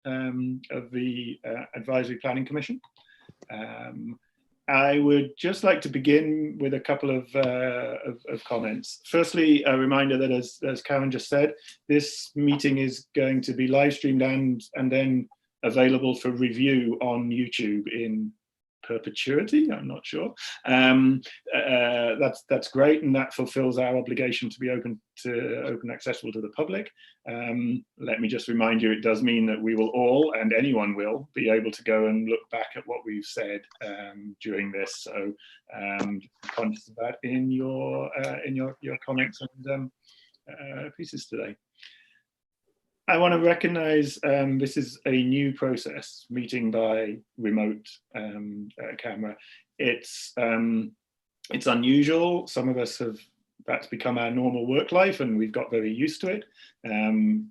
of the Advisory Planning Commission. I would just like to begin with a couple of comments. Firstly, a reminder that as Karen just said, this meeting is going to be live streamed and then available for review on YouTube in perpetuity. I'm not sure. That's great, and that fulfills our obligation to be open accessible to the public. Let me just remind you, it does mean that we will all, and anyone will, be able to go and look back at what we've said during this. So conscious of that in your comments and pieces today. I want to recognize this is a new process, meeting by remote camera. It's unusual. Some of us have, that's become our normal work life and we've got very used to it.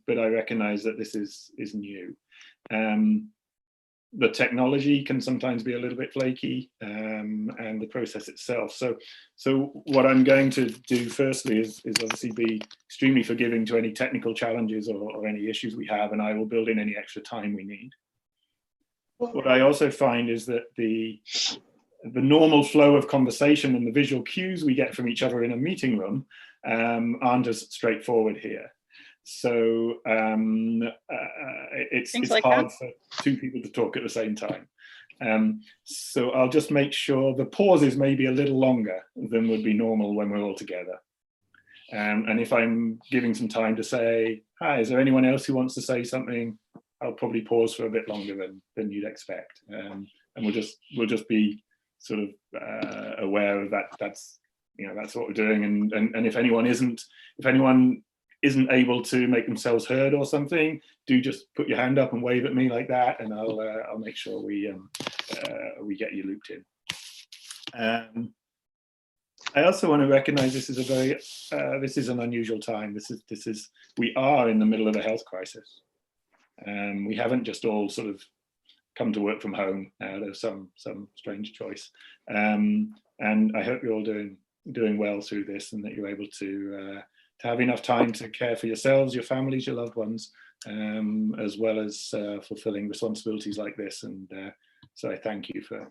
But I recognize that this is new. The technology can sometimes be a little bit flaky, and the process itself. So what I'm going to do firstly is obviously be extremely forgiving to any technical challenges or any issues we have, and I will build in any extra time we need. What I also find is that the normal flow of conversation and the visual cues we get from each other in a meeting room aren't as straightforward here. So it's like hard for two people to talk at the same time. So I'll just make sure the pauses may be a little longer than would be normal when we're all together. And if I'm giving some time to say, hi, is there anyone else who wants to say something? I'll probably pause for a bit longer than you'd expect. And we'll just be sort of aware of that. That's what we're doing. And if anyone isn't able to make themselves heard or something, do just put your hand up and wave at me like that, and I'll make sure we get you looped in. I also want to recognize this is this is an unusual time. We are in the middle of a health crisis. We haven't just all sort of come to work from home out of some strange choice. And I hope you're all doing well through this, and that you're able to have enough time to care for yourselves, your families, your loved ones, as well as fulfilling responsibilities like this. And so I thank you for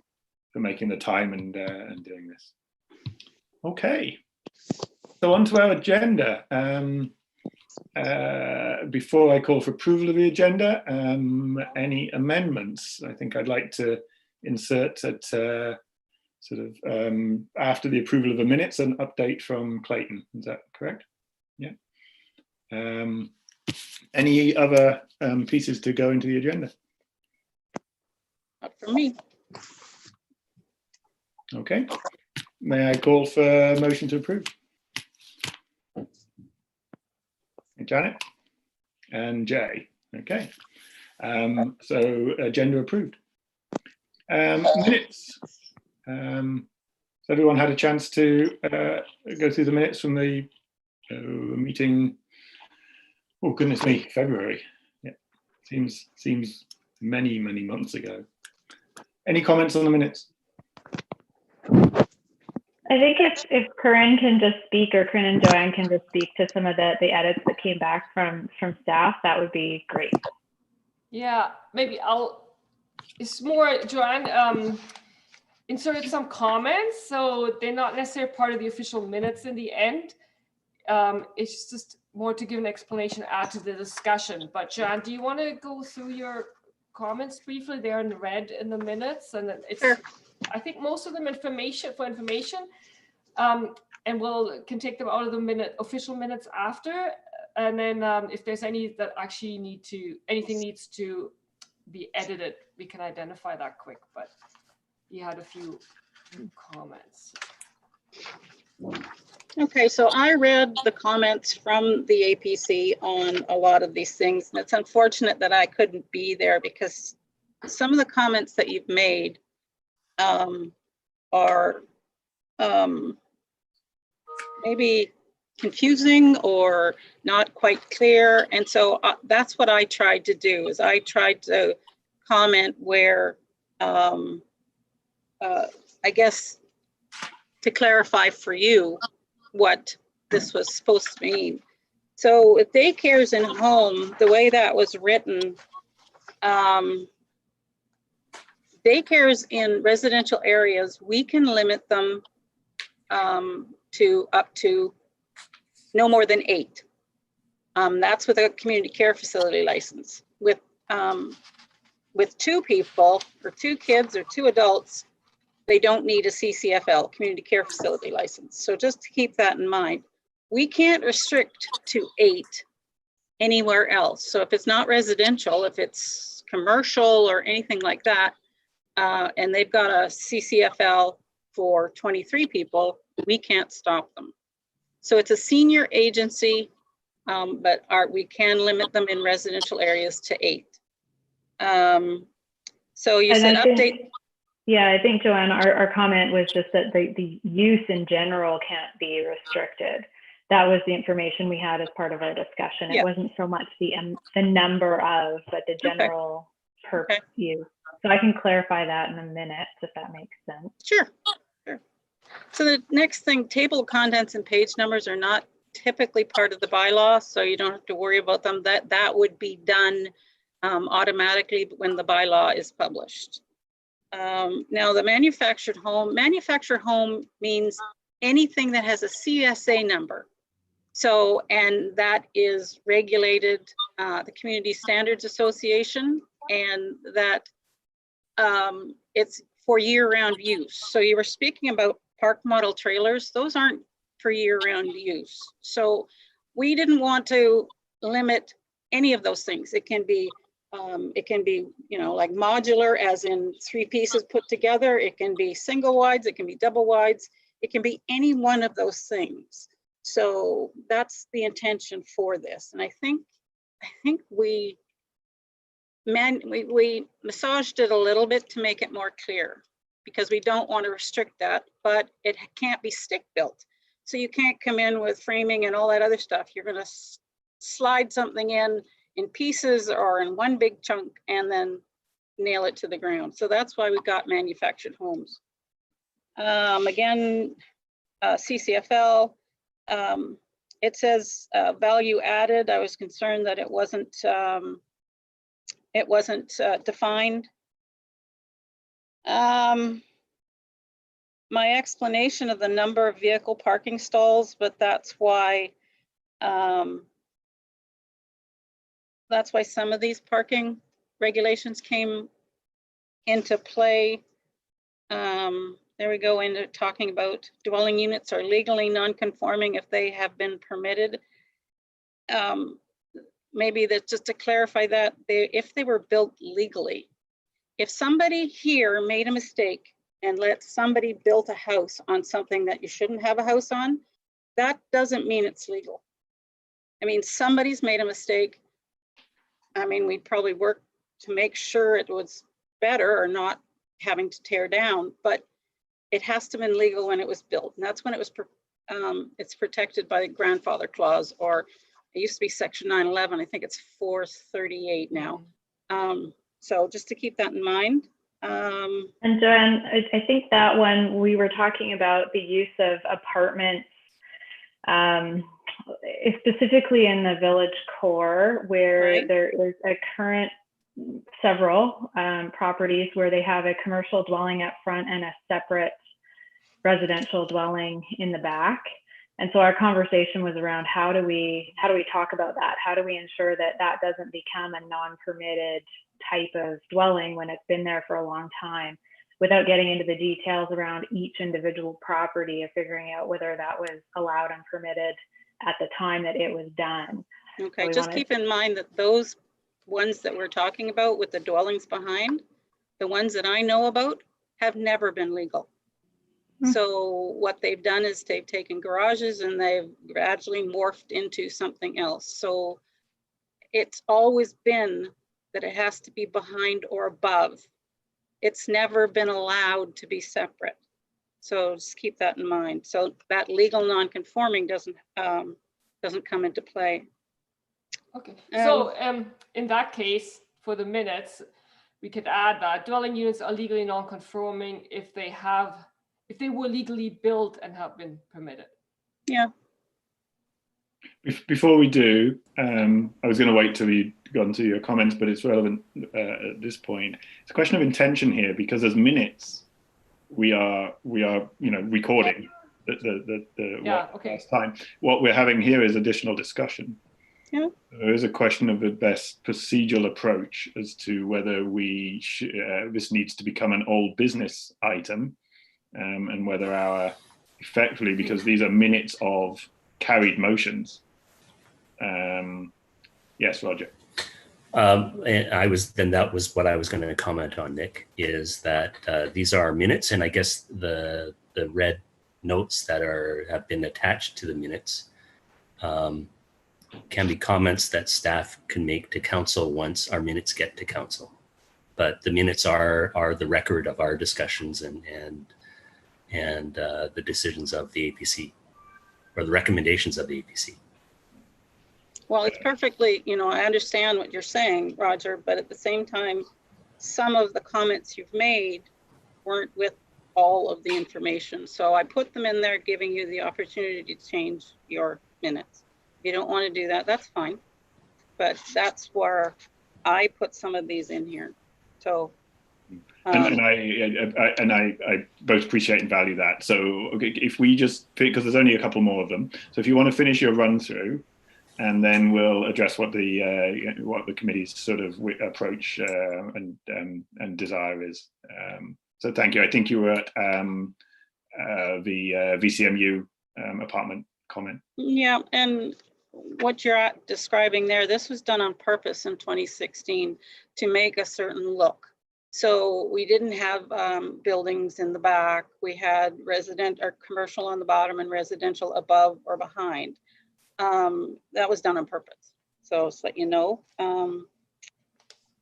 making the time and doing this. Okay, so on to our agenda. Before I call for approval of the agenda, any amendments? I think I'd like to insert at sort of after the approval of the minutes, an update from Clayton. Is that correct? Yeah. Any other pieces to go into the agenda? Not for me. Okay. May I call for a motion to approve? Janet and Jay. Okay. So agenda approved. Minutes. So everyone had a chance to go through the minutes from the meeting. Oh goodness me, February. Yeah, seems many months ago. Any comments on the minutes? I think if Corinne can just speak, or Corinne and Joanne can just speak to some of the edits that came back from staff, that would be great. Yeah, maybe it's more, Joanne inserted some comments, so they're not necessarily part of the official minutes in the end. It's just more to give an explanation, add to the discussion. But Joanne, do you want to go through your comments briefly? They're in red in the minutes, and it's sure. I think most of them information, and can take them out of the official minutes after. And then if there's any that actually anything needs to be edited, we can identify that quick. But you had a few comments. Okay, so I read the comments from the APC on a lot of these things, and it's unfortunate that I couldn't be there because some of the comments that you've made are maybe confusing or not quite clear. And so that's what I tried to do, is I tried to comment where, I guess, to clarify for you what this was supposed to mean. So with daycares in home, the way that was written, Daycares in residential areas, we can limit them to up to no more than 8. That's with a community care facility license. With 2 people or 2 kids or 2 adults, they don't need a CCFL, community care facility license. So just to keep that in mind, we can't restrict to 8 anywhere else. So if it's not residential, if it's commercial or anything like that, and they've got a CCFL for 23 people, we can't stop them. So it's a senior agency, but we can limit them in residential areas to 8. So you said update. Yeah, I think, Joanne, our comment was just that the use in general can't be restricted. That was the information we had as part of our discussion. Yeah. It wasn't so much the number of, but the general purpose use. So I can clarify that in a minute, if that makes sense. Sure. So the next thing, table of contents and page numbers are not typically part of the bylaw, so you don't have to worry about them. That would be done automatically when the bylaw is published. Now the manufactured home means anything that has a CSA number. So, and that is regulated, the Community Standards Association, and that it's for year-round use. So you were speaking about park model trailers, those aren't for year-round use. So we didn't want to limit any of those things. It can be, you know, like modular, as in 3 pieces put together. It can be single wides, it can be double wides. It can be any one of those things. So that's the intention for this. And I think we massaged it a little bit to make it more clear, because we don't want to restrict that, but it can't be stick built. So you can't come in with framing and all that other stuff. You're going to slide something in pieces or in one big chunk and then nail it to the ground. So that's why we got manufactured homes. Again, CCFL, it says value added. I was concerned that it wasn't defined. My explanation of the number of vehicle parking stalls, but that's why some of these parking regulations came into play. There we go into talking about dwelling units are legally non-conforming if they have been permitted. Maybe that's just to clarify that if they were built legally. If somebody here made a mistake and let somebody build a house on something that you shouldn't have a house on, that doesn't mean it's legal. I mean, somebody's made a mistake. I mean, we'd probably work to make sure it was better or not having to tear down, but it has to have been legal when it was built. And that's when it was, it's protected by the grandfather clause, or it used to be section 911. I think it's 438 now. So just to keep that in mind. And Joanne, I think that when we were talking about the use of apartments, specifically in the village core, where there's a current several properties where they have a commercial dwelling up front and a separate residential dwelling in the back. And so our conversation was around how do we talk about that? How do we ensure that that doesn't become a non-permitted type of dwelling when it's been there for a long time, without getting into the details around each individual property of figuring out whether that was allowed and permitted at the time that it was done. Okay, so just keep in mind that those ones that we're talking about with the dwellings behind, the ones that I know about have never been legal. So what they've done is they've taken garages and they've gradually morphed into something else. So it's always been that it has to be behind or above. It's never been allowed to be separate. So just keep that in mind. So that legal non-conforming doesn't come into play. Okay, so in that case, for the minutes, we could add that dwelling units are legally non-conforming if they were legally built and have been permitted. Yeah. Before we do, I was going to wait till you'd gone to your comments, but it's relevant at this point. It's a question of intention here, because as minutes, we are recording time. What we're having here is additional discussion. Yeah. There is a question of the best procedural approach as to whether this needs to become an old business item, and whether effectively, because these are minutes of carried motions. Yes, Roger. And that was what I was going to comment on, Nick, is that these are minutes, and I guess the red notes that have been attached to the minutes can be comments that staff can make to council once our minutes get to council. But the minutes are the record of our discussions and the decisions of the APC, or the recommendations of the APC. Well, it's perfectly, I understand what you're saying, Roger, but at the same time, some of the comments you've made weren't with all of the information. So I put them in there, giving you the opportunity to change your minutes. If you don't want to do that, that's fine. But that's where I put some of these in here. So. And I both appreciate and value that. So okay, if we just, because there's only a couple more of them. So if you want to finish your run through, and then we'll address what the committee's sort of approach and desire is. So thank you. I think you were at the VCMU apartment comment. Yeah, and what you're describing there, this was done on purpose in 2016 to make a certain look. So we didn't have buildings in the back. We had resident or commercial on the bottom and residential above or behind. That was done on purpose. So let you know.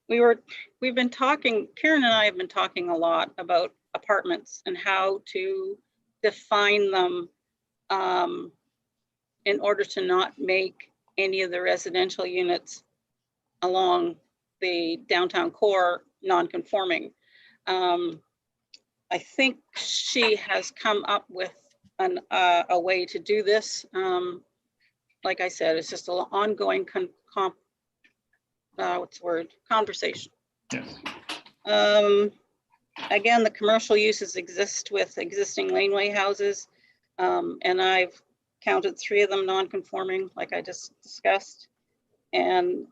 We've been talking, Karen and I have been talking a lot about apartments and how to define them in order to not make any of the residential units along the downtown core non-conforming. I think she has come up with a way to do this. Like I said, it's just an ongoing conversation. Yes. Again, the commercial uses exist with existing laneway houses, and I've counted 3 of them non-conforming, like I just discussed. And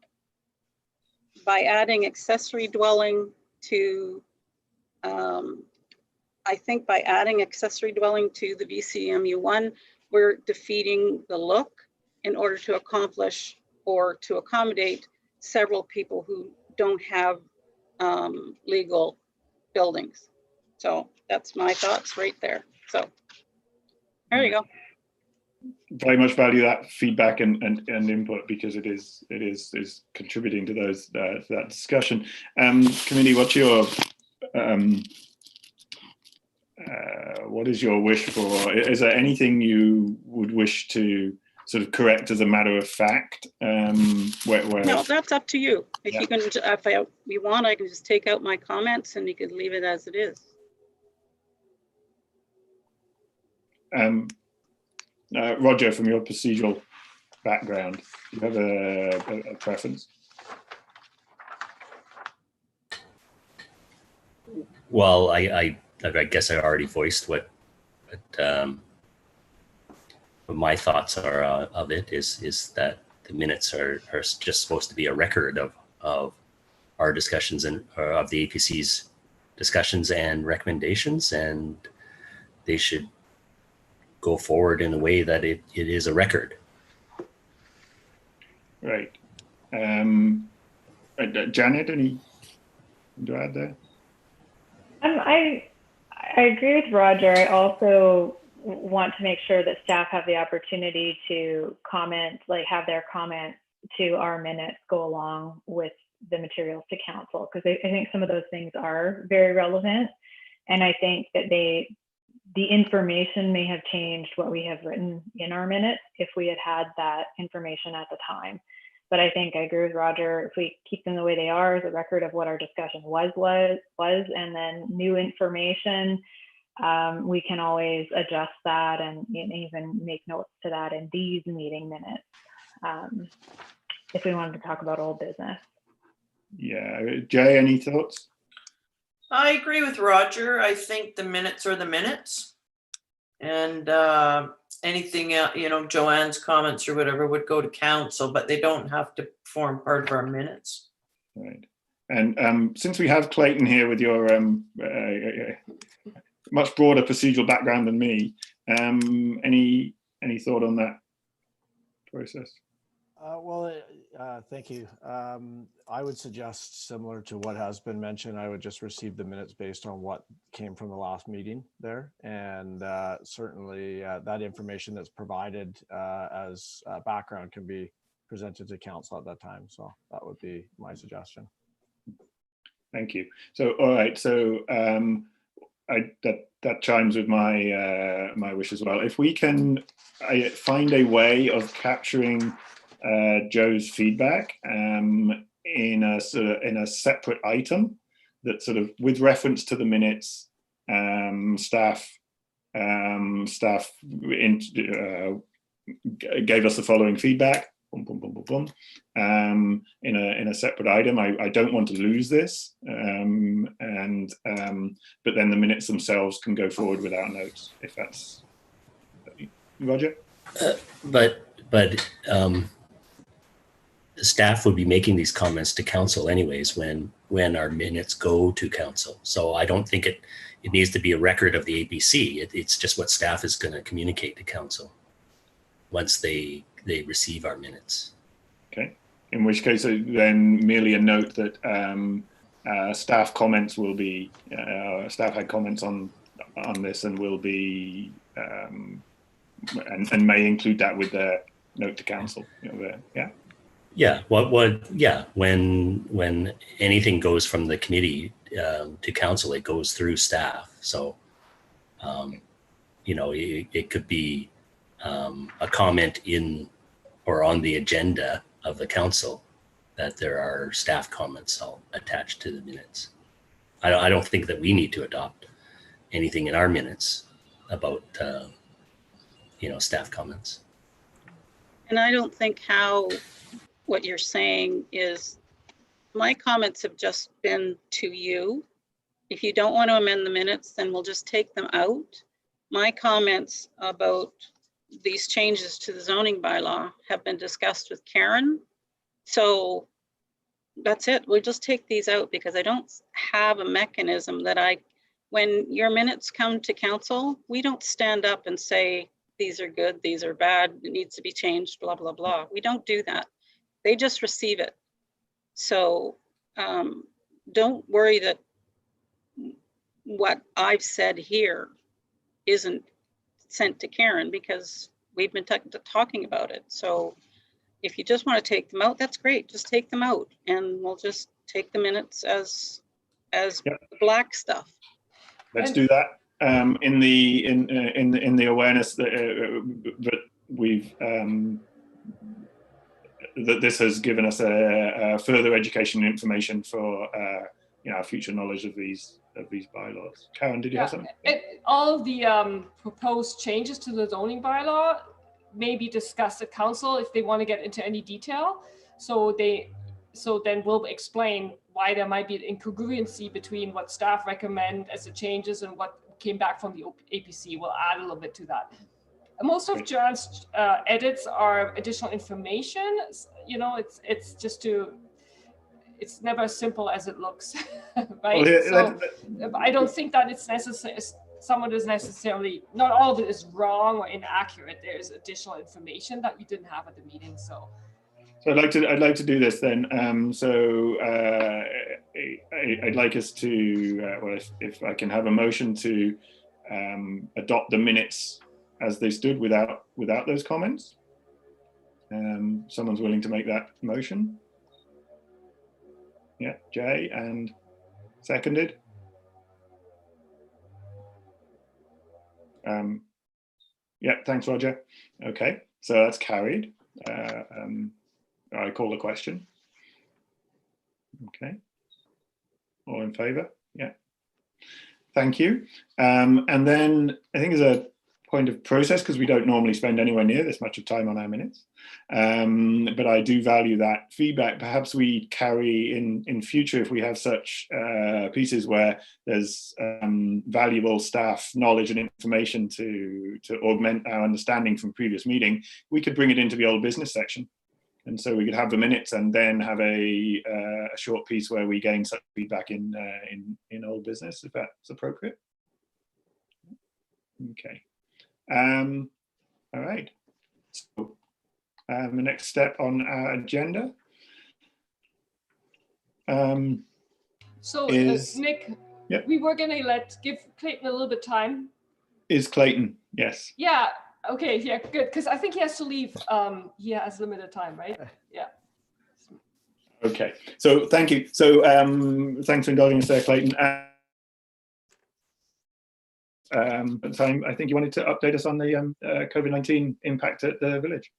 by adding accessory dwelling to, I think by adding accessory dwelling to the VCMU1, we're defeating the look in order to accomplish or to accommodate several people who don't have legal buildings. So that's my thoughts right there. So there you go. Very much value that feedback and input, because it is contributing to that discussion. Committee, what's your what is your wish for? Is there anything you would wish to sort of correct as a matter of fact? No, that's up to you. If Yeah. you can, if you want, I can just take out my comments and you could leave it as it is. Roger, from your procedural background, do you have a preference? Well, I guess I already voiced what my thoughts are of it is that the minutes are just supposed to be a record of our discussions and of the APC's discussions and recommendations, and they should go forward in a way that it is a record. Right. Janet, any to add there? I agree with Roger. I also want to make sure that staff have the opportunity to comment, like have their comments to our minutes go along with the materials to council, because I think some of those things are very relevant. And I think that the information may have changed what we have written in our minutes if we had that information at the time. But I think I agree with Roger. If we keep them the way they are, as a record of what our discussion was, and then new information, we can always adjust that and even make notes to that in these meeting minutes. if we wanted to talk about old business. Yeah, Jay, any thoughts? I agree with Roger. I think the minutes are the minutes. And anything else, you know, Joanne's comments or whatever would go to council, but they don't have to form part of our minutes. Right. And since we have Clayton here with your much broader procedural background than me, any thought on that process? Thank you. I would suggest, similar to what has been mentioned, I would just receive the minutes based on what came from the last meeting there. And certainly that information that's provided as background can be presented to council at that time. So that would be my suggestion. Thank you. So, all right. So that chimes with my my wish as well. If we can find a way of capturing Joe's feedback in a separate item that sort of with reference to the minutes, staff gave us the following feedback. In a separate item. I don't want to lose this, but then the minutes themselves can go forward without notes, if that's Roger. But the staff would be making these comments to council anyways when our minutes go to council. So I don't think it needs to be a record of the APC. It's just what staff is going to communicate to council once they receive our minutes. Okay. In which case, then merely a note that staff comments will be staff had comments on this and will be and may include that with their note to council. Yeah. Yeah. Yeah. When anything goes from the committee to council, it goes through staff. So, it could be a comment in or on the agenda of the council that there are staff comments all attached to the minutes. I don't think that we need to adopt anything in our minutes about staff comments. And I don't think what you're saying is, my comments have just been to you. If you don't want to amend the minutes, then we'll just take them out. My comments about these changes to the zoning bylaw have been discussed with Karen. So that's it. We'll just take these out because I don't have a mechanism that when your minutes come to council, we don't stand up and say, these are good, these are bad, it needs to be changed, blah, blah, blah. We don't do that. They just receive it. So don't worry that what I've said here isn't sent to Karen because we've been talking about it. So if you just want to take them out, that's great. Just take them out and we'll just take the minutes as Yep. the black stuff. Let's do that. In the awareness that we've that this has given us a further education and information for future knowledge of these bylaws. Karen, did you have something? All of the proposed changes to the zoning bylaw may be discussed at council if they want to get into any detail. So then we'll explain why there might be an incongruency between what staff recommend as the changes and what came back from the APC. We'll add a little bit to that. Most of John's edits are additional information. It's just it's never as simple as it looks, right? Well, I don't think that it's necessary. Not all of it is wrong or inaccurate. There's additional information that you didn't have at the meeting. So I'd like to do this then. I'd like us to, if I can have a motion to adopt the minutes as they stood without those comments. Someone's willing to make that motion? Yeah, Jay, and seconded. Yeah, thanks, Roger. Okay, so that's carried. I call the question. Okay. All in favor? Yeah. Thank you. And then I think as a point of process, because we don't normally spend anywhere near this much of time on our minutes. But I do value that feedback. Perhaps we carry in future, if we have such pieces where there's valuable staff knowledge and information to augment our understanding from previous meeting, we could bring it into the old business section. And so we could have the minutes and then have a short piece where we gain such feedback in old business, if that's appropriate. Okay. All right. So the next step on our agenda So is Nick, yep. we were gonna give Clayton a little bit time. Is Clayton? Yes. Yeah. Okay. Yeah. Good. Because I think he has to leave. He has limited time, right? Yeah. Okay. So thank you. So thanks for indulging us there, Clayton. At the time, I think you wanted to update us on the COVID-19 impact at the village.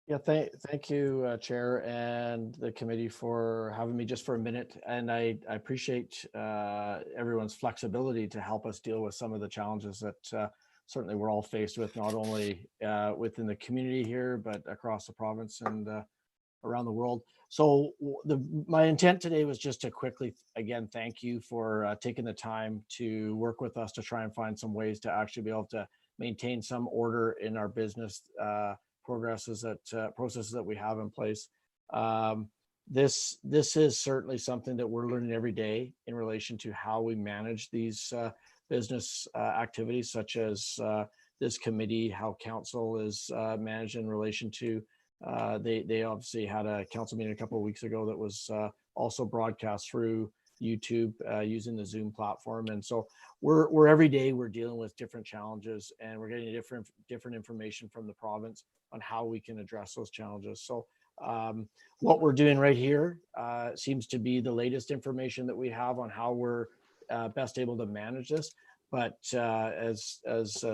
Yeah, thank you, Chair, and the committee for having me just for a minute. And I appreciate everyone's flexibility to help us deal with some of the challenges that certainly we're all faced with, not only within the community here, but across the province and around the world. So my intent today was just to quickly, again, thank you for taking the time to work with us to try and find some ways to actually be able to maintain some order in our business processes that we have in place. This is certainly something that we're learning every day in relation to how we manage these business activities, such as this committee, how council is managed in relation to they obviously had a council meeting a couple of weeks ago that was also broadcast through YouTube using the Zoom platform. And so we're every day we're dealing with different challenges, and we're getting different information from the province on how we can address those challenges. So what we're doing right here seems to be the latest information that we have on how we're best able to manage this. But as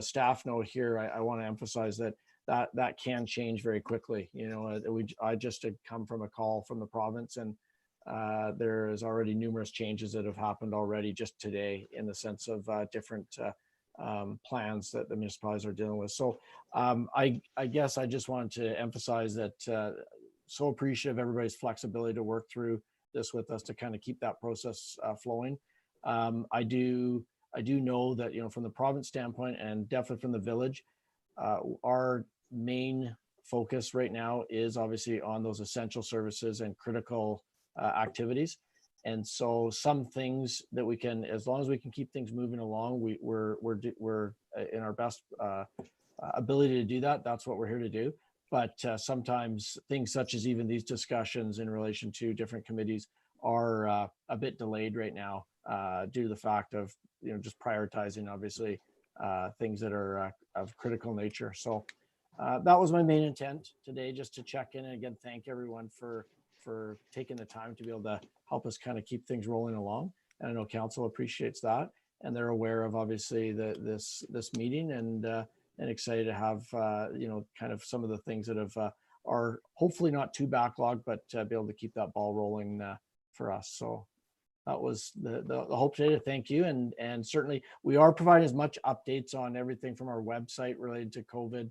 staff know here, I want to emphasize that can change very quickly. You know, I just had come from a call from the province, and there is already numerous changes that have happened already just today in the sense of different plans that the municipalities are dealing with. So I guess I just wanted to emphasize that so appreciative of everybody's flexibility to work through this with us to kind of keep that process flowing. I do know that, you know, from the province standpoint and definitely from the village, our main focus right now is obviously on those essential services and critical activities. And so some things that we can, as long as we can keep things moving along, we're in our best ability to do that. That's what we're here to do. But sometimes things such as even these discussions in relation to different committees are a bit delayed right now due to the fact of, you know, just prioritizing obviously things that are of critical nature. So that was my main intent today, just to check in and again thank everyone for taking the time to be able to help us kind of keep things rolling along. And I know council appreciates that, and they're aware of obviously this meeting, and excited to have you know, kind of some of the things that have are hopefully not too backlogged, but be able to keep that ball rolling for us. So that was the hope today, to thank you. And certainly we are providing as much updates on everything from our website related to COVID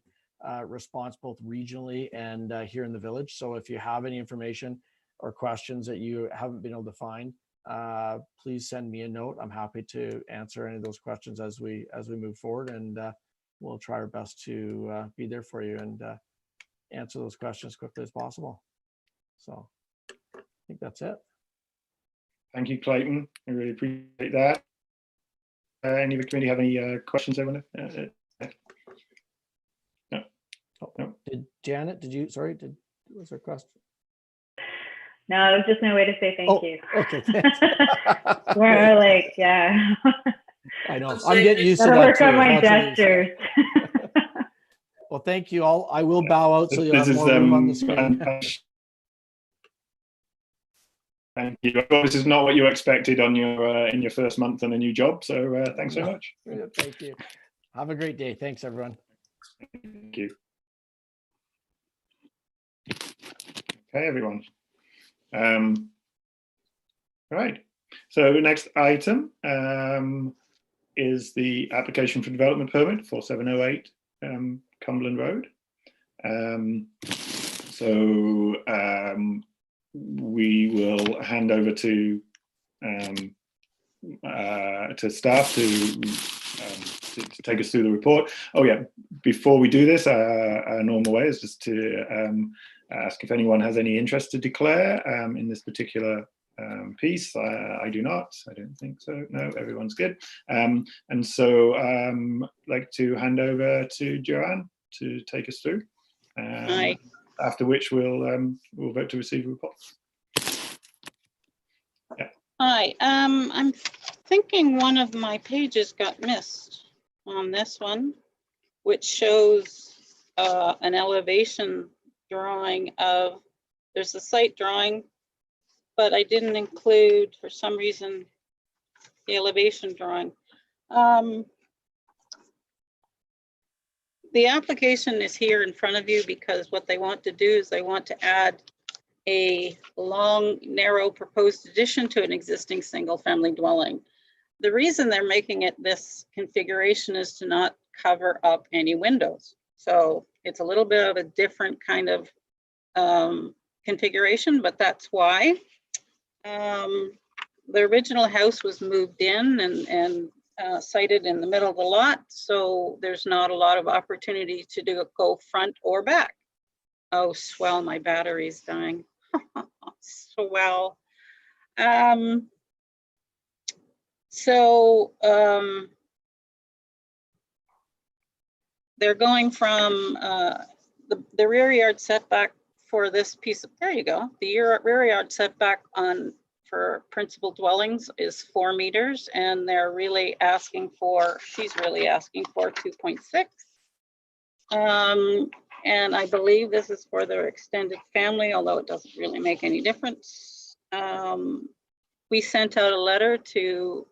response, both regionally and here in the village. So if you have any information or questions that you haven't been able to find, please send me a note. I'm happy to answer any of those questions as we move forward, and we'll try our best to be there for you and answer those questions as quickly as possible. So I think that's it. Thank you, Clayton. I really appreciate that. Any of the committee have any questions they want to? No. No. Did Janet, was there a question? No, it was just my way to say thank you. Okay, thanks. We're like, yeah. I know, I'm getting used to Gotta that work too. on my Lots of these. gestures. Well, thank you all. I will bow out so you This have is more room on the screen. Thank you. This is not what you expected on your in your first month on a new job. So thanks so much. Thank you. Have a great day. Thanks, everyone. Thank you. Okay, everyone. All right. So next item is the application for development permit for 708 Cumberland Road. We will hand over to staff to take us through the report. Oh yeah, before we do this, our normal way is just to ask if anyone has any interest to declare in this particular piece. I do not. I don't think so. No, everyone's good. And so I'd like to hand over to Joanne to take us through. Hi. After which we'll vote to receive a report. Yeah. Hi. I'm thinking one of my pages got missed on this one, which shows an elevation drawing of, there's a site drawing, but I didn't include, for some reason, the elevation drawing. The application is here in front of you because what they want to do is they want to add a long, narrow proposed addition to an existing single-family dwelling. The reason they're making it this configuration is to not cover up any windows. So it's a little bit of a different kind of configuration, but that's why. The original house was moved in and sited in the middle of the lot, so there's not a lot of opportunity to go front or back. Oh, swell, my battery's dying. Swell. They're going from the rear yard setback for this piece of, there you go. The rear yard setback for principal dwellings is 4 meters, and they're really asking for, she's really asking for 2.6. And I believe this is for their extended family, although it doesn't really make any difference. We sent out a letter to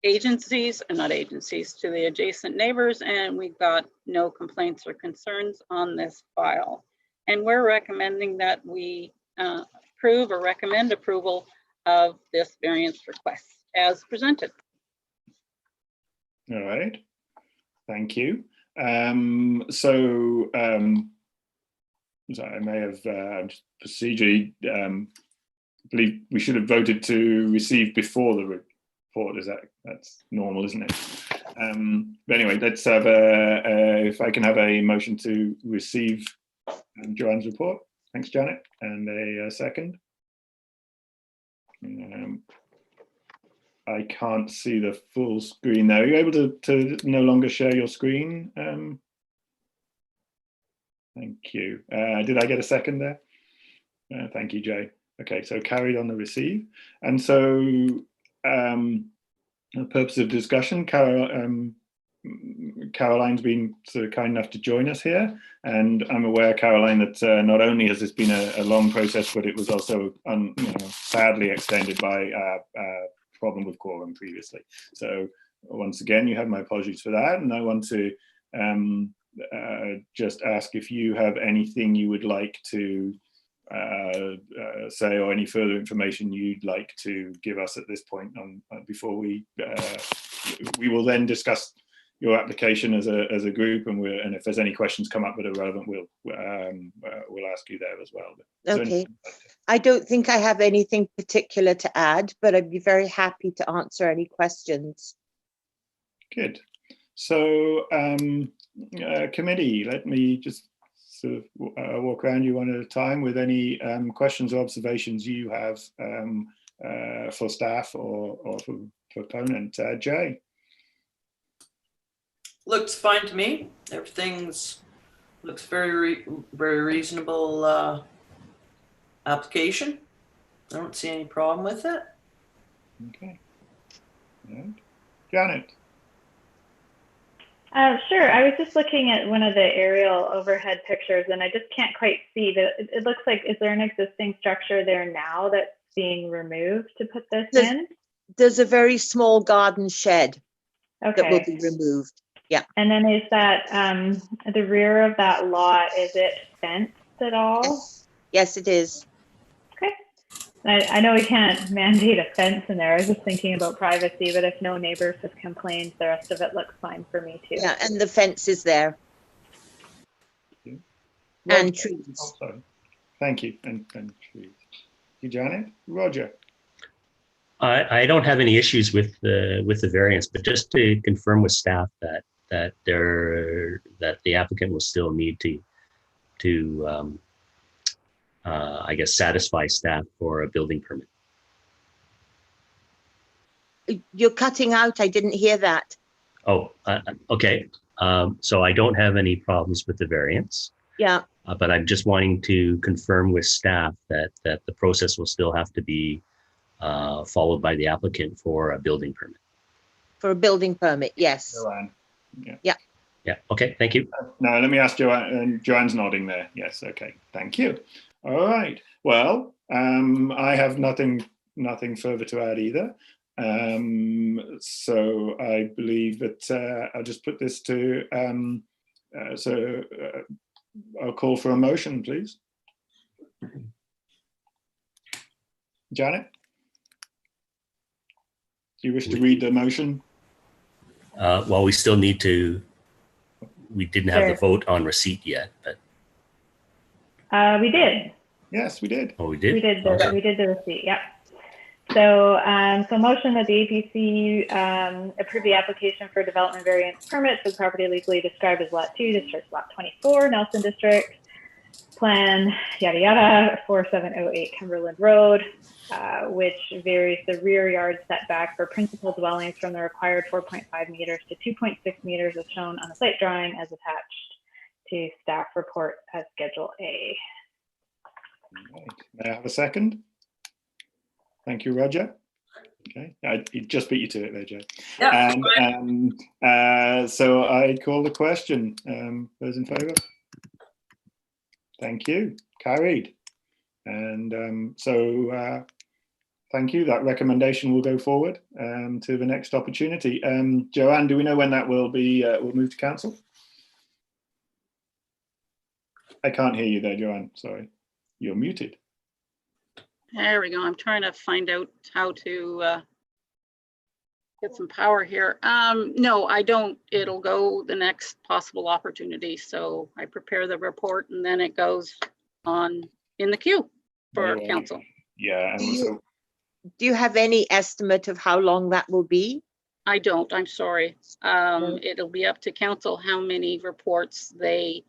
agencies, not agencies, to the adjacent neighbors, and we got no complaints or concerns on this file. And we're recommending that we approve or recommend approval of this variance request as presented. All right, thank you. So I may have procedurally believe we should have voted to receive before the report. That's normal, isn't it? But anyway, let's have if I can have a motion to receive Joanne's report. Thanks, Janet. And a second. I can't see the full screen there. Are you able to no longer share your screen? Thank you. Did I get a second there? Thank you, Jay. Okay, so carried on the receive. And so the purpose of discussion, Caroline's been sort of kind enough to join us here. And I'm aware, Caroline, that not only has this been a long process, but it was also sadly extended by a problem with quorum previously. So once again, you have my apologies for that. And I want to just ask if you have anything you would like to say, or any further information you'd like to give us at this point on before we will then discuss your application as a group, and if there's any questions come up that are relevant, we'll ask you there as well. Okay. I don't think I have anything particular to add, but I'd be very happy to answer any questions. Good. So committee, let me just sort of walk around you one at a time with any questions or observations you have for staff or for proponent. Jay. Looks fine to me. Looks very reasonable application. I don't see any problem with it. Okay. And Janet. Sure. I was just looking at one of the aerial overhead pictures, and I just can't quite see that. It looks like, is there an existing structure there now that's being removed to put this in? There's a very small garden shed that will be removed. Yeah. And then is that the rear of that lot, is it fenced at all? Yes, it is. Okay. I know we can't mandate a fence in there. I was just thinking about privacy, but if no neighbors have complained, the rest of it looks fine for me too. Yeah, and the fence is there. And Roger. trees. Oh, sorry. Thank you. And trees. You, Janet? Roger. I don't have any issues with the variance, but just to confirm with staff that the applicant will still need to I guess satisfy staff for a building permit. You're cutting out. I didn't hear that. Oh, okay. So I don't have any problems with the variance, Yeah. but I'm just wanting to confirm with staff that the process will still have to be followed by the applicant for a building permit. For a building permit, yes. Joanne. Yeah. Okay. Thank you. No, let me ask Joanne. Joanne's nodding there. Yes. Okay. Thank you. All right. Well, I have nothing further to add either. So I believe that I'll just put this to. I'll call for a motion, please. Janet, do you wish to read the motion? Well, we still need to. We didn't have the vote on receipt yet, but We did. Yes, we did. oh, we did. We did Okay. the receipt. Yep. So, motion that the APC approve the application for development variance permit for the property legally described as Lot 2, District Lot 24, Nelson District, Plan yada yada 4708 Cumberland Road, which varies the rear yard setback for principal dwellings from the required 4.5 meters to 2.6 meters as shown on the site drawing as attached to staff report as Schedule A. Right. May I have a second? Thank you, Roger. Okay, I just beat you to it there, Joe. Yeah. And so I call the question. Those in favour? Thank you. Carried. And thank you. That recommendation will go forward to the next opportunity. Joanne, do we know when that will be? Will move to council? I can't hear you there, Joanne. Sorry, you're muted. There we go. I'm trying to find out how to get some power here. No, I don't. It'll go the next possible opportunity. So I prepare the report and then it goes on in the queue for Right. council. Yeah. And so, Do you have any estimate of how long that will be? I don't, I'm sorry. It'll be up to council how many reports they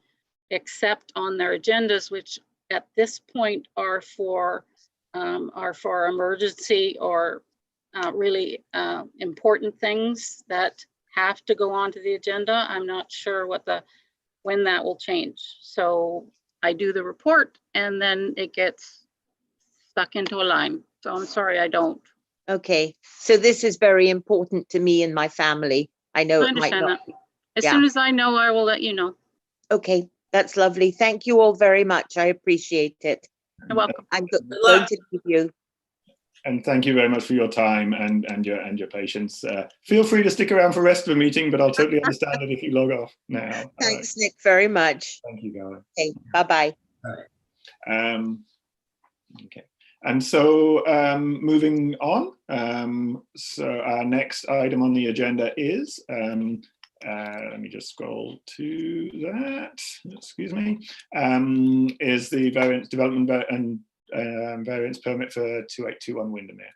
accept on their agendas, which at this point are for emergency or really important things that have to go onto the agenda. I'm not sure when that will change. So I do the report and then it gets stuck into a line. So I'm sorry, I don't. Okay, so this is very important to me and my family. I know I it might understand not. that. As Yeah. soon as I know, I will let you know. Okay, that's lovely. Thank you all very much. I appreciate it. You're welcome. I'm Good going luck. to leave you. and thank you very much for your time and your patience. Feel free to stick around for the rest of the meeting, but I'll totally understand it if you log off now. All right. Thanks, Nick, very much. Thank you, Gary. Okay, bye-bye. Okay, and so moving on. So our next item on the agenda is, let me just scroll to that. Excuse me. Is the variance development and variance permit for 2821 Windermere.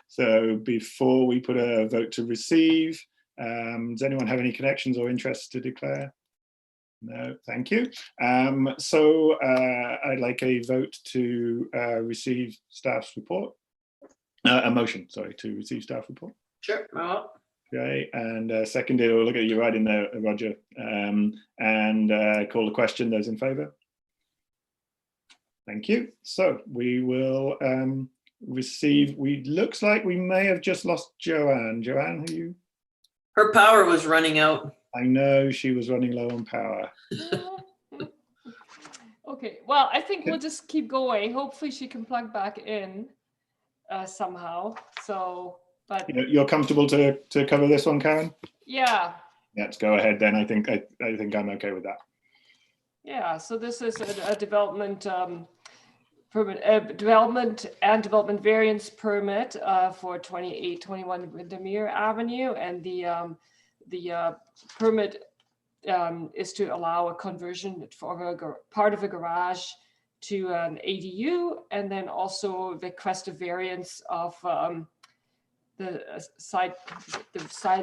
So before we put a vote to receive, does anyone have any connections or interests to declare? No, thank you. So I'd like a vote to receive staff's report. A motion, sorry, to receive staff report. Sure. Well, Okay, and seconded, or look at you right in there, Roger. And call the question. Those in favour? Thank you. So we will receive. Looks like we may have just lost Joanne. Joanne, who you? her power was running out. I know she was running low on power. Okay, well, I think we'll just keep going. Hopefully she can plug back in somehow. So, but You're comfortable to cover this one, Karen? yeah, Let's go ahead then. I think I'm okay with that. yeah. So this is a development permit, development variance permit for 2821 Windermere Avenue, and the permit is to allow a conversion for part of a garage to an ADU, and then also request a variance of the side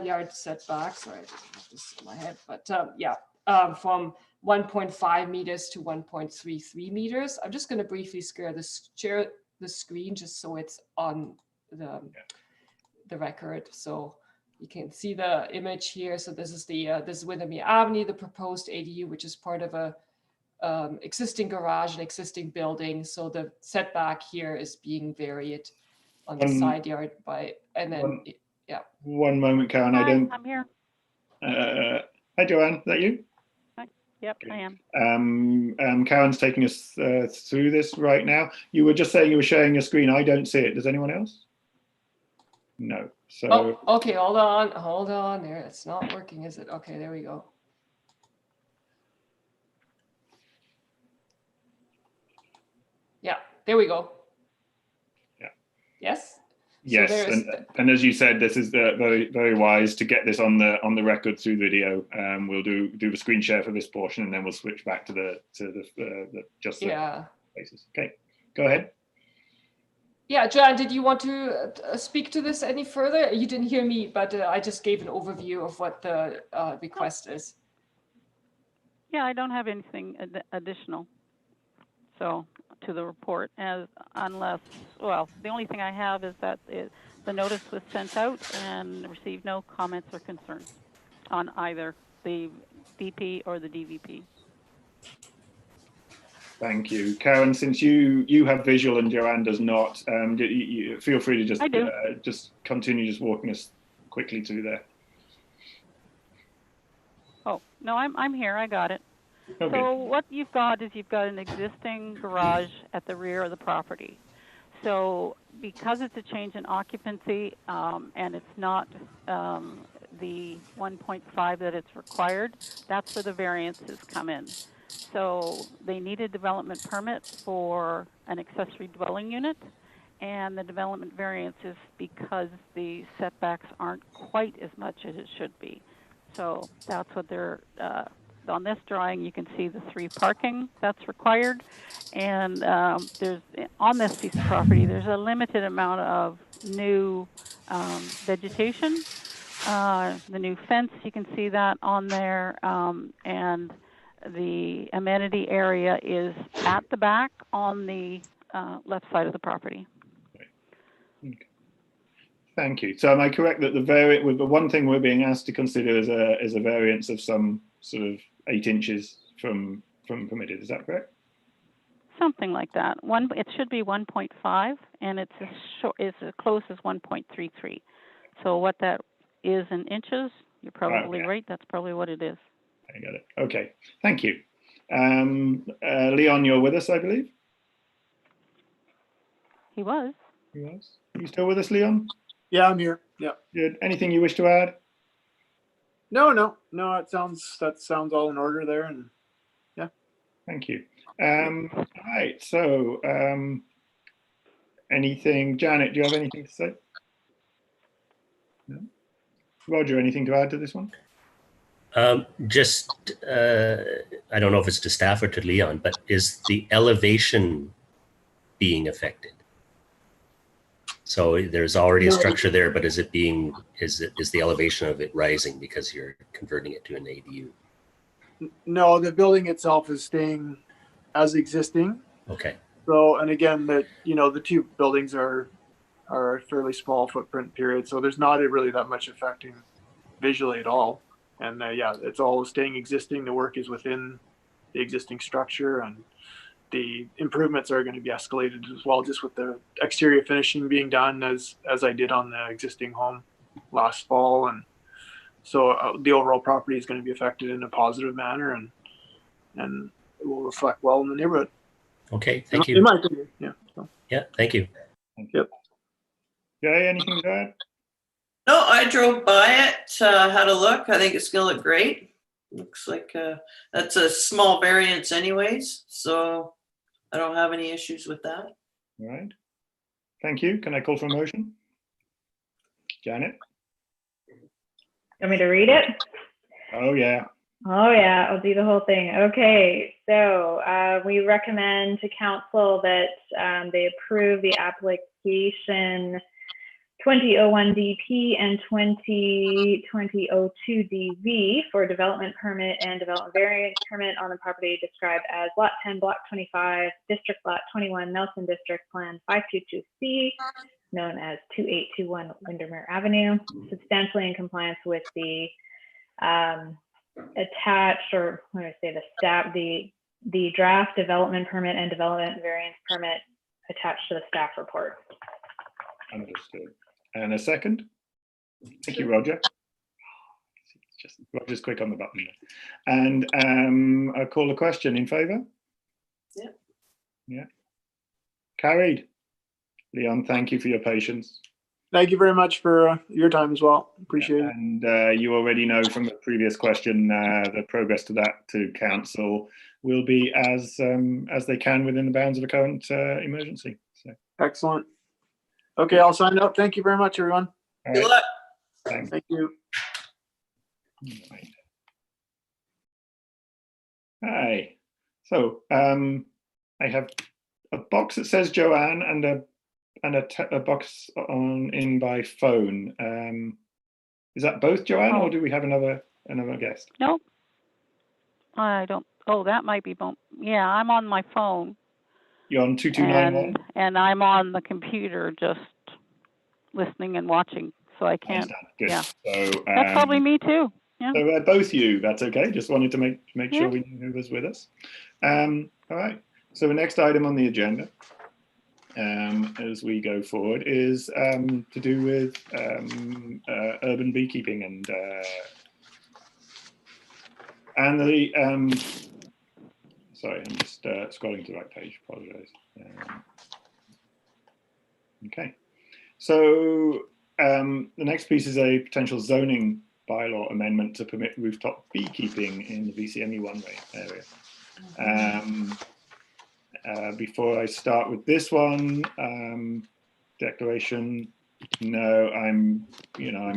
yard setback. Sorry, I didn't have this in my head, but from 1.5 meters to 1.33 meters. I'm just going to briefly share the screen just so it's on the record, so you can see the image here. So this is this is Windermere Avenue, the proposed ADU, which is part of a existing garage and existing building. So the setback here is being varied on the side yard by, and then One moment, Karen. I don't. I'm here. Hi, Joanne. Is that you? Yep, I am. Karen's taking us through this right now. You were just saying you were sharing your screen. I don't see it. Does anyone else? No. So. Oh, okay. Hold on. There, it's not working, is it? Okay, there we go. Yeah, there we go. Yeah. Yes. Yes, So and as you said, this is very, very wise to get this on the record through video. We'll do the screen share for this portion, and then we'll switch back to the places. Okay, go ahead. Yeah, Joanne, did you want to speak to this any further? You didn't hear me, but I just gave an overview of what the request is. Yeah, I don't have anything additional. So to the report, unless, well, the only thing I have is that the notice was sent out and received no comments or concerns on either the VP or the DVP. Thank you, Karen. Since you have visual and Joanne does not, you feel free to just continue walking us quickly through there. Oh no, I'm here. I got it. Okay. So what you've got is you've got an existing garage at the rear of the property. So because it's a change in occupancy and it's not the 1.5 that it's required, that's where the variances come in. So they need a development permit for an accessory dwelling unit, and the development variance is because the setbacks aren't quite as much as it should be. So that's what they're on this drawing. You can see the 3 parking that's required, and there's on this piece of property there's a limited amount of new vegetation. The new fence, you can see that on there, and the amenity area is at the back on the left side of the property. Okay. Thank you. So am I correct that the one thing we're being asked to consider is a variance of some sort of 8 inches from permitted? Is that correct? Something like that. It should be 1.5, and it's as close as 1.33. So what that is in inches, you're probably right. That's probably what it is. I got it. Okay. Thank you. Leon, you're with us, I believe? He was. He was. Are you still with us, Leon? Yeah, I'm here. Yeah. Good. Anything you wish to add? No. That sounds all in order there, and yeah. Thank you. All right. So, anything, Janet? Do you have anything to say? No. Roger, anything to add to this one? Just, I don't know if it's to staff or to Leon, but is the elevation being affected? So there's already a structure there, but is the elevation of it rising because you're converting it to an ADU? No, the building itself is staying as existing. Okay. So, and again, the 2 buildings are a fairly small footprint period, so there's not really that much affecting visually at all. And it's all staying existing. The work is within the existing structure, and the improvements are going to be escalated as well, just with the exterior finishing being done as I did on the existing home last fall. And so the overall property is going to be affected in a positive manner, and it will reflect well in the neighborhood. Okay, thank you. In my opinion, yeah. So. Yeah, thank you. Yep. Jay, anything to add? No, I drove by it, had a look. I think it's gonna look great. Looks like that's a small variance anyways. So I don't have any issues with that. All right. Thank you. Can I call for a motion? Janet? Want me to read it? Oh, yeah. Oh yeah, I'll do the whole thing. Okay, so we recommend to council that they approve the application 2001DP and 2002DV for development permit and development variance permit on the property described as Lot 10, Block 25, District Lot 21, Nelson District Plan 522C, known as 2821 Windermere Avenue, substantially in compliance with the attached, or what do I say, the draft development permit and development variance permit attached to the staff report. Understood. And a second? Thank you, Roger. Just Roger's quick on the button. And I'll call a question in favour? Yeah. Yeah. Carried. Leon, thank you for your patience. Thank you very much for your time as well. Appreciate it. And you already know from the previous question, the progress to that to council will be as they can within the bounds of the current emergency. So, Excellent. Okay, I'll sign up. Thank you very much, everyone. all Good right, luck. thanks. Thank you. Right. Hi. So I have a box that says Joanne and a box in by phone. Is that both Joanne, or do we have another guest? No, I don't. Oh, that might be. Yeah, I'm on my phone. You're on 2291. And I'm on the computer, just listening and watching, so I can't. Good. Yeah. So That's probably me too. Yeah. So both you. That's okay. Just wanted to make sure we knew who was with us. All right. So the next item on the agenda, as we go forward, is to do with urban beekeeping and the sorry, I'm just scrolling to the right page. Apologize. Okay. So the next piece is a potential zoning bylaw amendment to permit rooftop beekeeping in the VCME1 area. Before I start with this one, declaration. No, I'm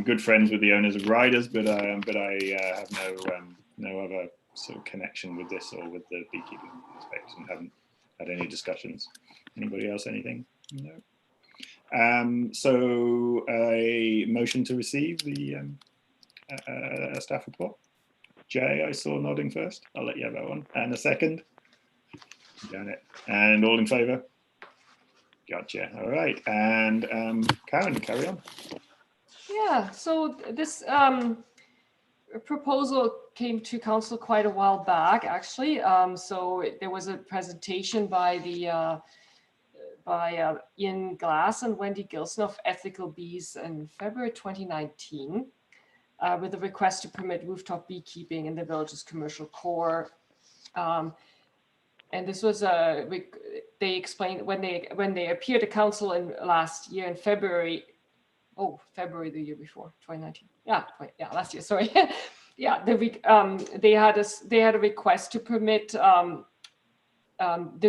good friends with the owners of Riders, but I have no other sort of connection with this or with the beekeeping aspects, and haven't had any discussions. Anybody else? Anything? No. So a motion to receive the staff report. Jay, I saw nodding first. I'll let you have that one. And a second. Janet. And all in favour? Gotcha. All right. And Karen, carry on. Yeah, so this proposal came to council quite a while back, actually. So there was a presentation by Ian Glass and Wendy Gilson of Ethical Bees in February 2019 with a request to permit rooftop beekeeping in the village's commercial core. And this was they explained when they appeared to council in last year in February. Oh, February the year before, 2019. Yeah, last year. Sorry. Yeah, they had a request to permit the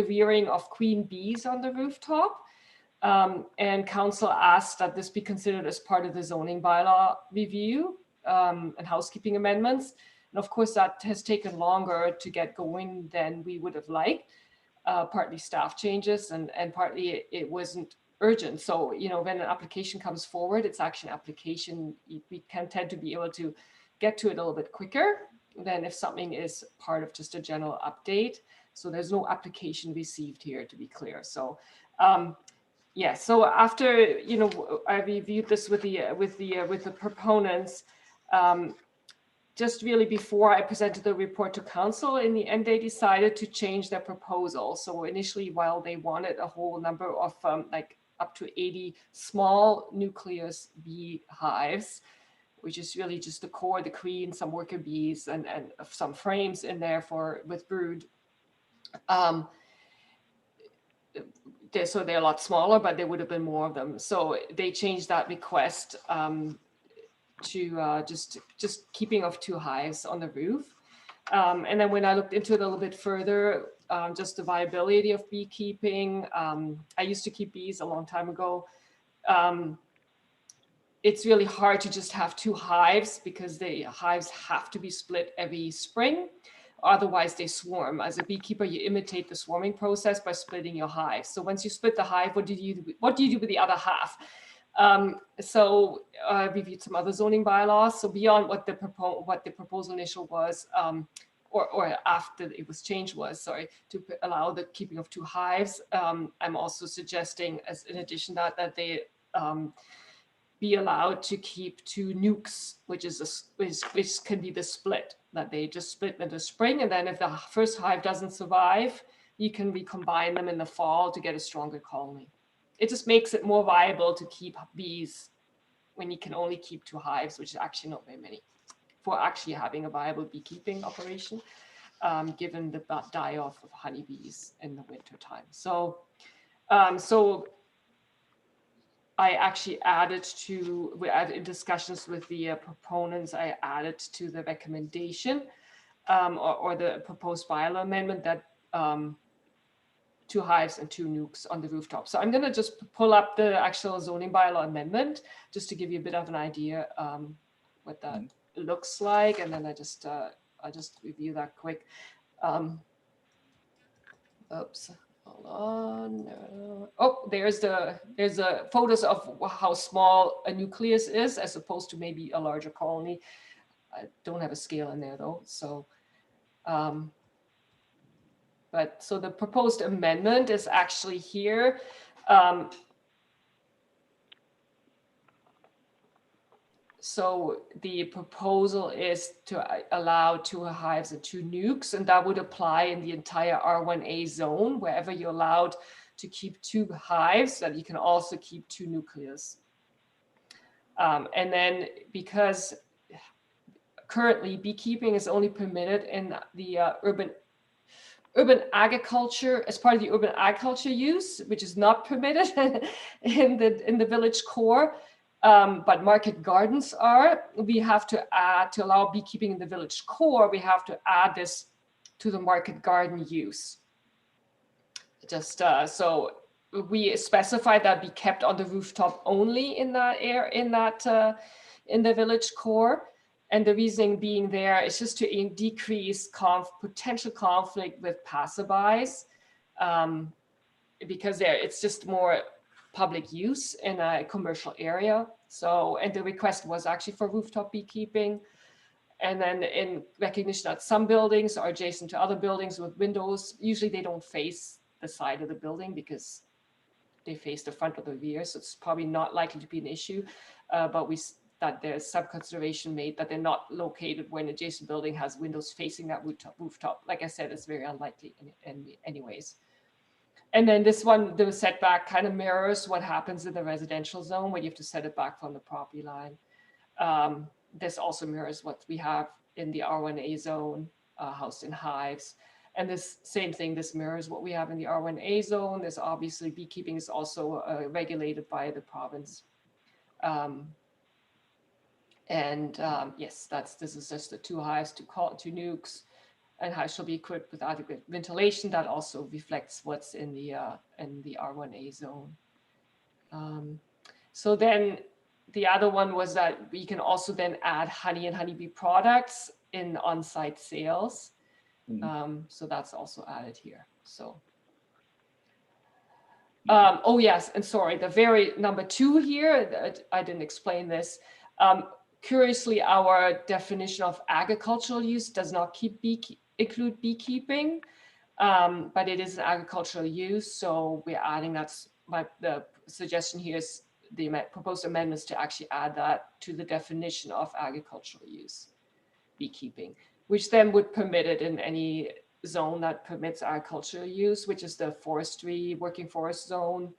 rearing of queen bees on the rooftop, and council asked that this be considered as part of the zoning bylaw review and housekeeping amendments. And of course, that has taken longer to get going than we would have liked, partly staff changes and partly it wasn't urgent. So, when an application comes forward, it's actually an application. We can tend to be able to get to it a little bit quicker than if something is part of just a general update. So there's no application received here, to be clear. So, yeah. So after I reviewed this with the proponents. Just really before I presented the report to council, in the end, they decided to change their proposal. So initially, while they wanted a whole number of like up to 80 small nucleus bee hives, which is really just the core, the queen, some worker bees, and some frames in there with brood. So they're a lot smaller, but there would have been more of them. So they changed that request to just keeping of 2 hives on the roof. And then when I looked into it a little bit further, just the viability of beekeeping. I used to keep bees a long time ago. It's really hard to just have 2 hives because the hives have to be split every spring. Otherwise they swarm. As a beekeeper, you imitate the swarming process by splitting your hive. So once you split the hive, what do you do with the other half? So I reviewed some other zoning bylaws. So beyond what the proposal initial was, or after it was changed was, sorry, to allow the keeping of 2 hives. I'm also suggesting, as in addition that they be allowed to keep 2 nukes, which can be the split, that they just split in the spring, and then if the first hive doesn't survive, you can recombine them in the fall to get a stronger colony. It just makes it more viable to keep bees when you can only keep 2 hives, which is actually not very many, for actually having a viable beekeeping operation, given the die-off of honeybees in the winter time. So I actually added in discussions with the proponents, I added to the recommendation or the proposed bylaw amendment that 2 hives and 2 nukes on the rooftop. So I'm going to just pull up the actual zoning bylaw amendment just to give you a bit of an idea what that looks like, and then I'll just review that quick. Oops. Hold on. Oh, there's the photos of how small a nucleus is as opposed to maybe a larger colony. I don't have a scale in there though. So, so the proposed amendment is actually here. So the proposal is to allow 2 hives and 2 nukes, and that would apply in the entire R1A zone, wherever you're allowed to keep 2 hives, that you can also keep 2 nucleus. And then because currently beekeeping is only permitted in the urban agriculture, as part of the urban agriculture use, which is not permitted in the village core. But market gardens are, we have to add, to allow beekeeping in the village core, we have to add this to the market garden use. Just so we specify that be kept on the rooftop only in that in the village core. And the reasoning being there is just to decrease potential conflict with passerbys, because it's just more public use in a commercial area. So, and the request was actually for rooftop beekeeping. And then in recognition that some buildings are adjacent to other buildings with windows, usually they don't face the side of the building because they face the front or the rear. So it's probably not likely to be an issue, but that there's some consideration made that they're not located when an adjacent building has windows facing that rooftop. Like I said, it's very unlikely anyways. And then this one, the setback kind of mirrors what happens in the residential zone where you have to set it back from the property line. This also mirrors what we have in the R1A zone, housed in hives. And this same thing, this mirrors what we have in the R1A zone. There's obviously beekeeping is also regulated by the province. Yes, this is just the 2 hives, 2 nukes. And hives shall be equipped with adequate ventilation. That also reflects what's in the R1A zone. So then the other one was that we can also then add honey and honeybee products in on-site sales. So that's also added here. So, oh yes, and sorry, the very number 2 here, I didn't explain this. Curiously, our definition of agricultural use does not include beekeeping, but it is an agricultural use. So we're adding the suggestion here is the proposed amendments to actually add that to the definition of agricultural use, beekeeping, which then would permit it in any zone that permits agricultural use, which is the forestry, working forest zone.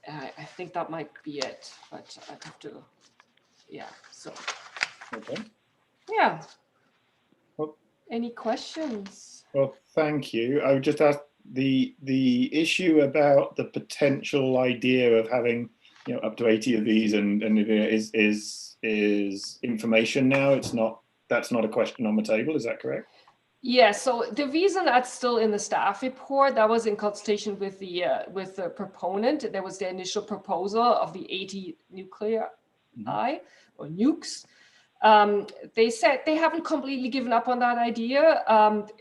I think that might be it, but I'd have to, yeah, so. Okay. Yeah. Well, any questions? Well, thank you. I would just ask the issue about the potential idea of having, up to 80 of these and is information now. It's not that's not a question on the table, is that correct? Yeah, so the reason that's still in the staff report, that was in consultation with the proponent. There was the initial proposal of the 80 nuclei or nukes. They said they haven't completely given up on that idea.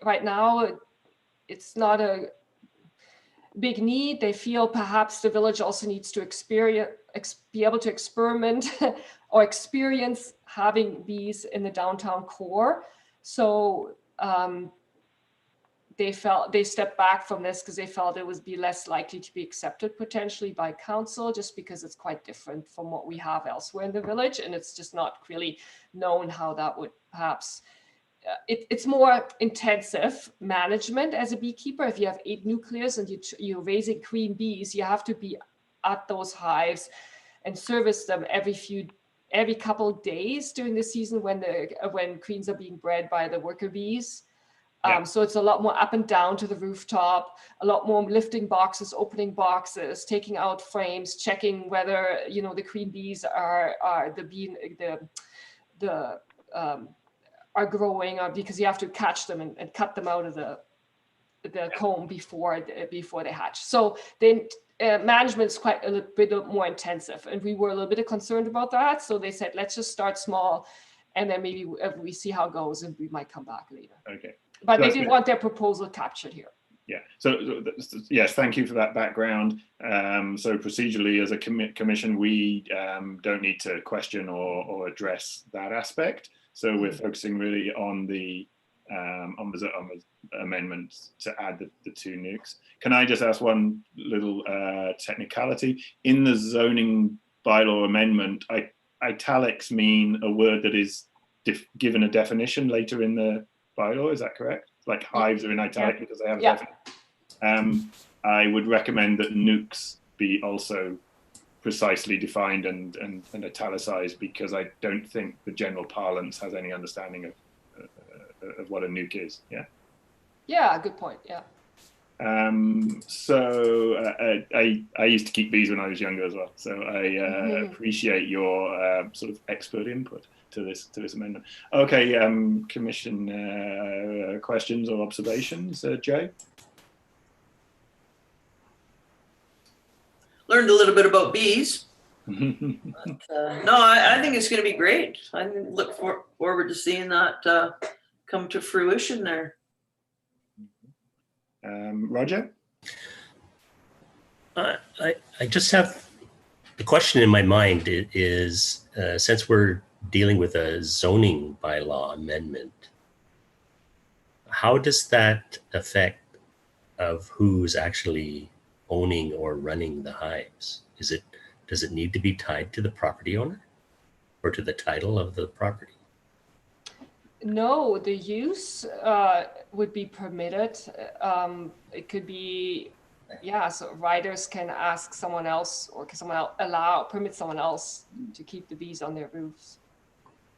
Right now, it's not a big need. They feel perhaps the village also needs to be able to experiment or experience having these in the downtown core. So they stepped back from this because they felt it would be less likely to be accepted potentially by council, just because it's quite different from what we have elsewhere in the village, and it's just not really known how that would perhaps. It's more intensive management as a beekeeper. If you have 8 nucleus and you're raising queen bees, you have to be at those hives and service them every couple of days during the season when queens are being bred by the worker bees. So it's a lot more up and down to the rooftop, a lot more lifting boxes, opening boxes, taking out frames, checking whether the queen bees are are growing, because you have to catch them and cut them out of the comb before they hatch. So then management is quite a little bit more intensive, and we were a little bit concerned about that. So they said, let's just start small, and then maybe we see how it goes, and we might come back later. Okay. But they didn't want their proposal captured here. Yeah. So yes, thank you for that background. So procedurally, as a commission, we don't need to question or address that aspect. So we're focusing really on the amendment to add the 2 nukes. Can I just ask one little technicality? In the zoning bylaw amendment, italics mean a word that is given a definition later in the bylaw. Is that correct? Like hives are in italic because they have a definition. I would recommend that nukes be also precisely defined and italicized, because I don't think the general parlance has any understanding of what a nuke is. Yeah, good point. Yeah. So I used to keep bees when I was younger as well, so I appreciate your sort of expert input to this amendment. Okay, commission questions or observations, Jay? Learned a little bit about bees. But, no, I think it's going to be great. I look forward to seeing that come to fruition there. Roger? I just have the question in my mind is since we're dealing with a zoning bylaw amendment, how does that affect of who's actually owning or running the hives? Does it need to be tied to the property owner or to the title of the property? No, the use would be permitted. It could be, so riders can ask someone else, or can someone else permit someone else to keep the bees on their roofs.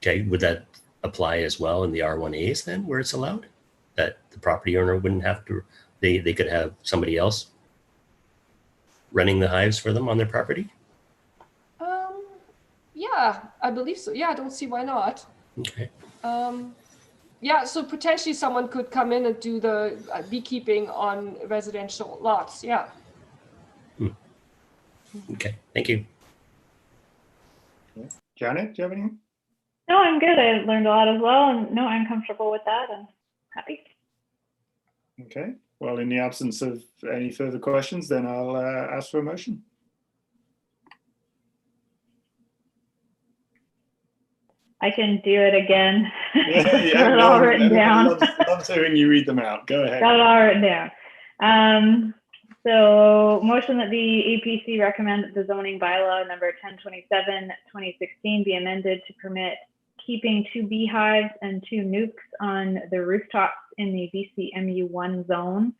Okay, would that apply as well in the R1As then, where it's allowed? That the property owner wouldn't have to, they could have somebody else running the hives for them on their property? Yeah, I believe so. Yeah, I don't see why not. Okay. So potentially someone could come in and do the beekeeping on residential lots. Yeah. Okay, thank you. Janet, do you have anything? No, I'm good. I learned a lot as well, and no, I'm comfortable with that and happy. Okay. Well, in the absence of any further questions, then I'll ask for a motion. I can do it again. Yeah, Got it all written down. Love hearing you read them out. Go ahead. Got it all written down. So motion that the APC recommend that the zoning bylaw number 1027/2016 be amended to permit keeping 2 beehives and 2 nukes on the rooftops in the VCMU1 zone.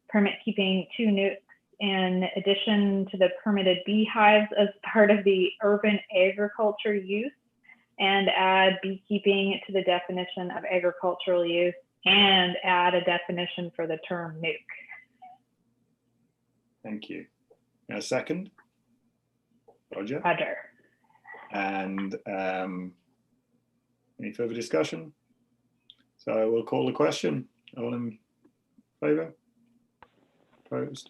Permit keeping 2 nukes in addition to the permitted beehives as part of the urban agriculture use, and add beekeeping to the definition of agricultural use, and add a definition for the term nuke. Thank you. A second? Roger? Roger. And any further discussion? So I will call the question. All in favour? Opposed?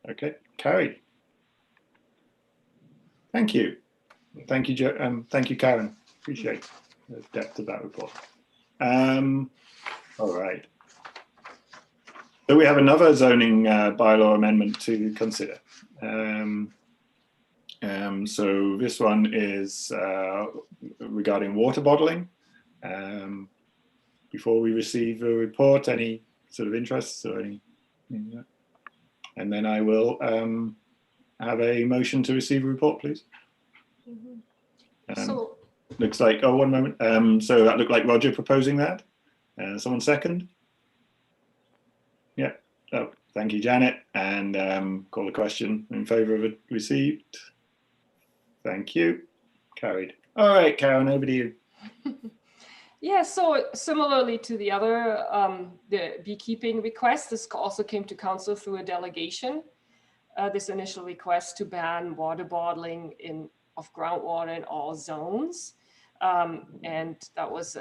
Okay, carried. Thank you. Thank you, thank you, Karen. Appreciate the depth of that report. All right. So we have another zoning bylaw amendment to consider. So this one is regarding water bottling. Before we receive a report, any sort of interests or any? And then I will have a motion to receive a report, please. So Looks like, oh, one moment. So that looked like Roger proposing that. Someone second? Yeah. Oh, thank you, Janet. And call the question in favour of it received. Thank you. Carried. All right, Karen, over to you. yeah, so similarly to the other, the beekeeping request, this also came to council through a delegation. This initial request to ban water bottling of groundwater in all zones. And that was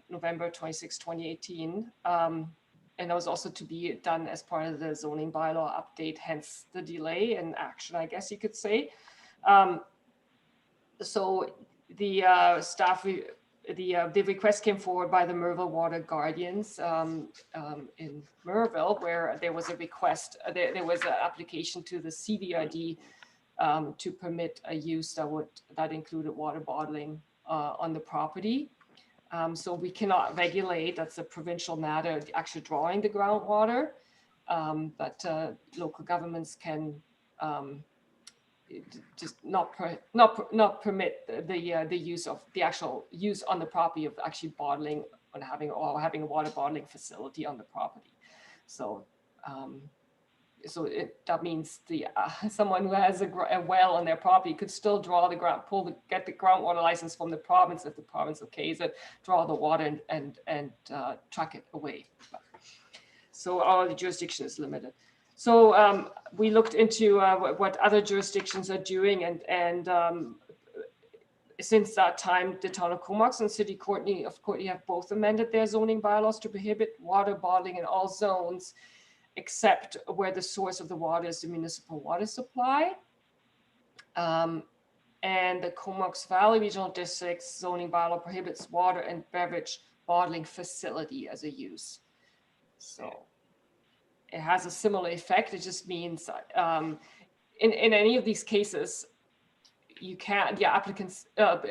November 26, 2018. And that was also to be done as part of the zoning bylaw update, hence the delay in action, I guess you could say. So the the request came forward by the Merville Water Guardians in Merville, where there was a request, there was an application to the CVRD to permit a use that included water bottling on the property. So we cannot regulate, that's a provincial matter, actually drawing the groundwater, but local governments can just not permit the use of the actual use on the property of actually bottling and having a water bottling facility on the property. So that means someone who has a well on their property could still draw the get the groundwater license from the province if the province okays it, draw the water and truck it away. So our jurisdiction is limited. So we looked into what other jurisdictions are doing, and since that time, the town of Comox and City Courtney have both amended their zoning bylaws to prohibit water bottling in all zones, except where the source of the water is the municipal water supply. And the Comox Valley Regional District's zoning bylaw prohibits water and beverage bottling facility as a use. So it has a similar effect. It just means in any of these cases,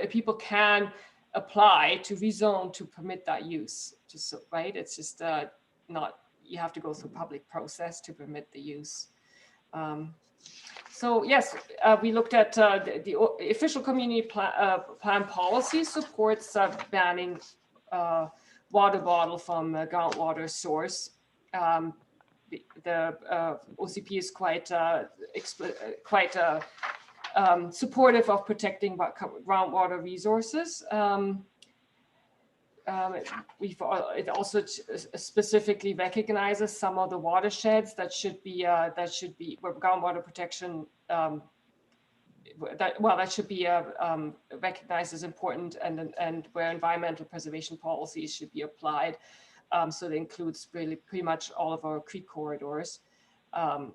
people can apply to rezone to permit that use. Right? It's just not. You have to go through public process to permit the use. So yes, we looked at the official community plan policy supports banning water bottle from a groundwater source. The OCP is quite supportive of protecting groundwater resources. It also specifically recognizes some of the watersheds that should be where groundwater protection that should be recognized as important, and where environmental preservation policies should be applied. So that includes really pretty much all of our creek corridors. And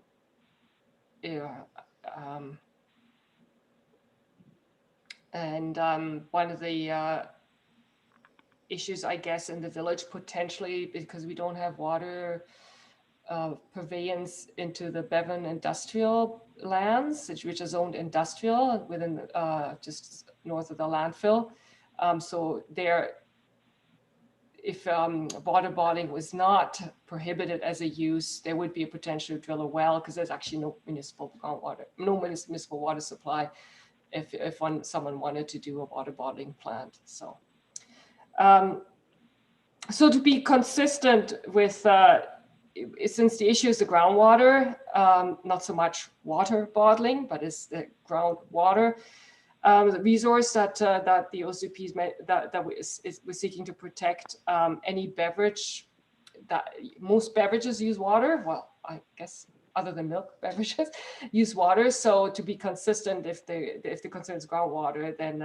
one of the issues, I guess, in the village potentially, because we don't have water purveyance into the Bevan industrial lands, which is owned industrial within just north of the landfill. So there, if water bottling was not prohibited as a use, there would be a potential to drill a well, because there's actually no municipal water supply if someone wanted to do a water bottling plant. So, so to be consistent with, since the issue is the groundwater, not so much water bottling, but it's the groundwater resource that the OCP was seeking to protect. Any beverage, that most beverages use water. Well, I guess other than milk beverages use water. So to be consistent, if the concern is groundwater, then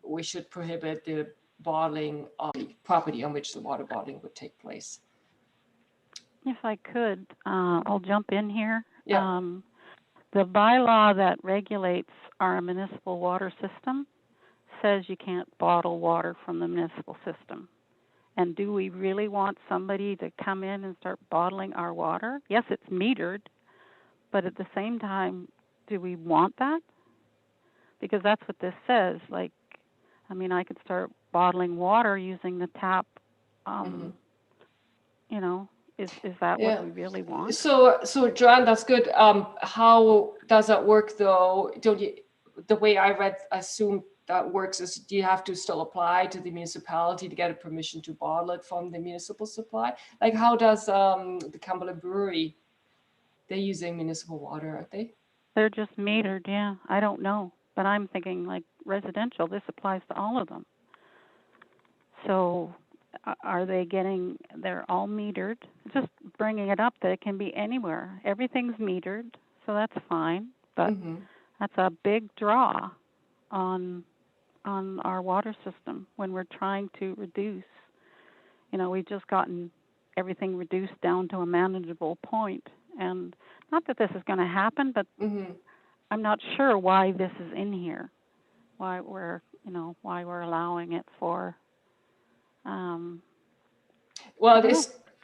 we should prohibit the bottling on the property on which the water bottling would take place. If I could, I'll jump in here. Yeah. The bylaw that regulates our municipal water system says you can't bottle water from the municipal system. And do we really want somebody to come in and start bottling our water? Yes, it's metered, but at the same time, do we want that? Because that's what this says. Like, I mean, I could start bottling water using the tap. You know, is that Yeah. what we really want? So Joanne, that's good. How does that work though? Don't you, the way I assume that works is, do you have to still apply to the municipality to get a permission to bottle it from the municipal supply? Like, how does the Cumberland Brewery, they're using municipal water, aren't they? They're just metered, yeah. I don't know. But I'm thinking like residential, this applies to all of them. So are they getting, they're all metered? Just bringing it up that it can be anywhere. Everything's metered, so that's fine. But that's a big draw on our water system when we're trying to reduce. You know, we've just gotten everything reduced down to a manageable point. And not that this is going to happen, but I'm not sure why this is in here, why we're allowing it for. Well,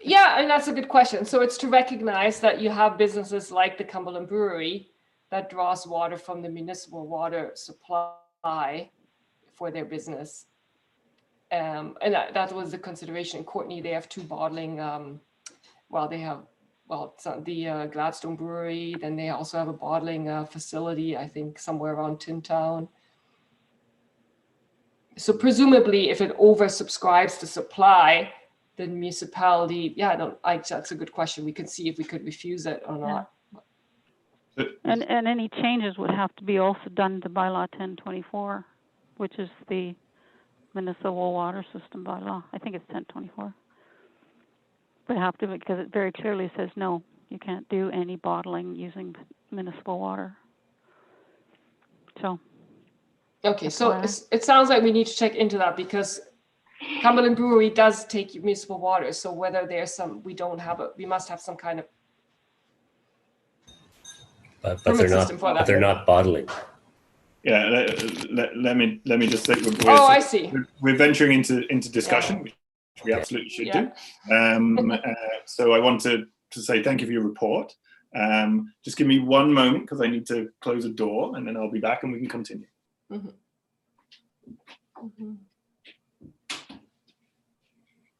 yeah, and that's a good question. So it's to recognize that you have businesses like the Cumberland Brewery that draws water from the municipal water supply for their business. And that was the consideration in Courtney. They have 2 bottling, it's the Gladstone Brewery, then they also have a bottling facility, I think somewhere around Tintown. So presumably if it oversubscribes the supply, the municipality, that's a good question. We could see if we could refuse it or not. And any changes would have to be also done to bylaw 1024, which is the municipal water system bylaw. I think it's 1024. But have to, because it very clearly says no, you can't do any bottling using municipal water. So. Okay, so it sounds like we need to check into that, because Cumberland Brewery does take municipal water. So whether there's we must have some kind of but they're not bottling. Yeah, let me just say. I see. We're venturing into discussion, which we absolutely should do. So I want to say thank you for your report. Just give me one moment because I need to close a door, and then I'll be back and we can continue.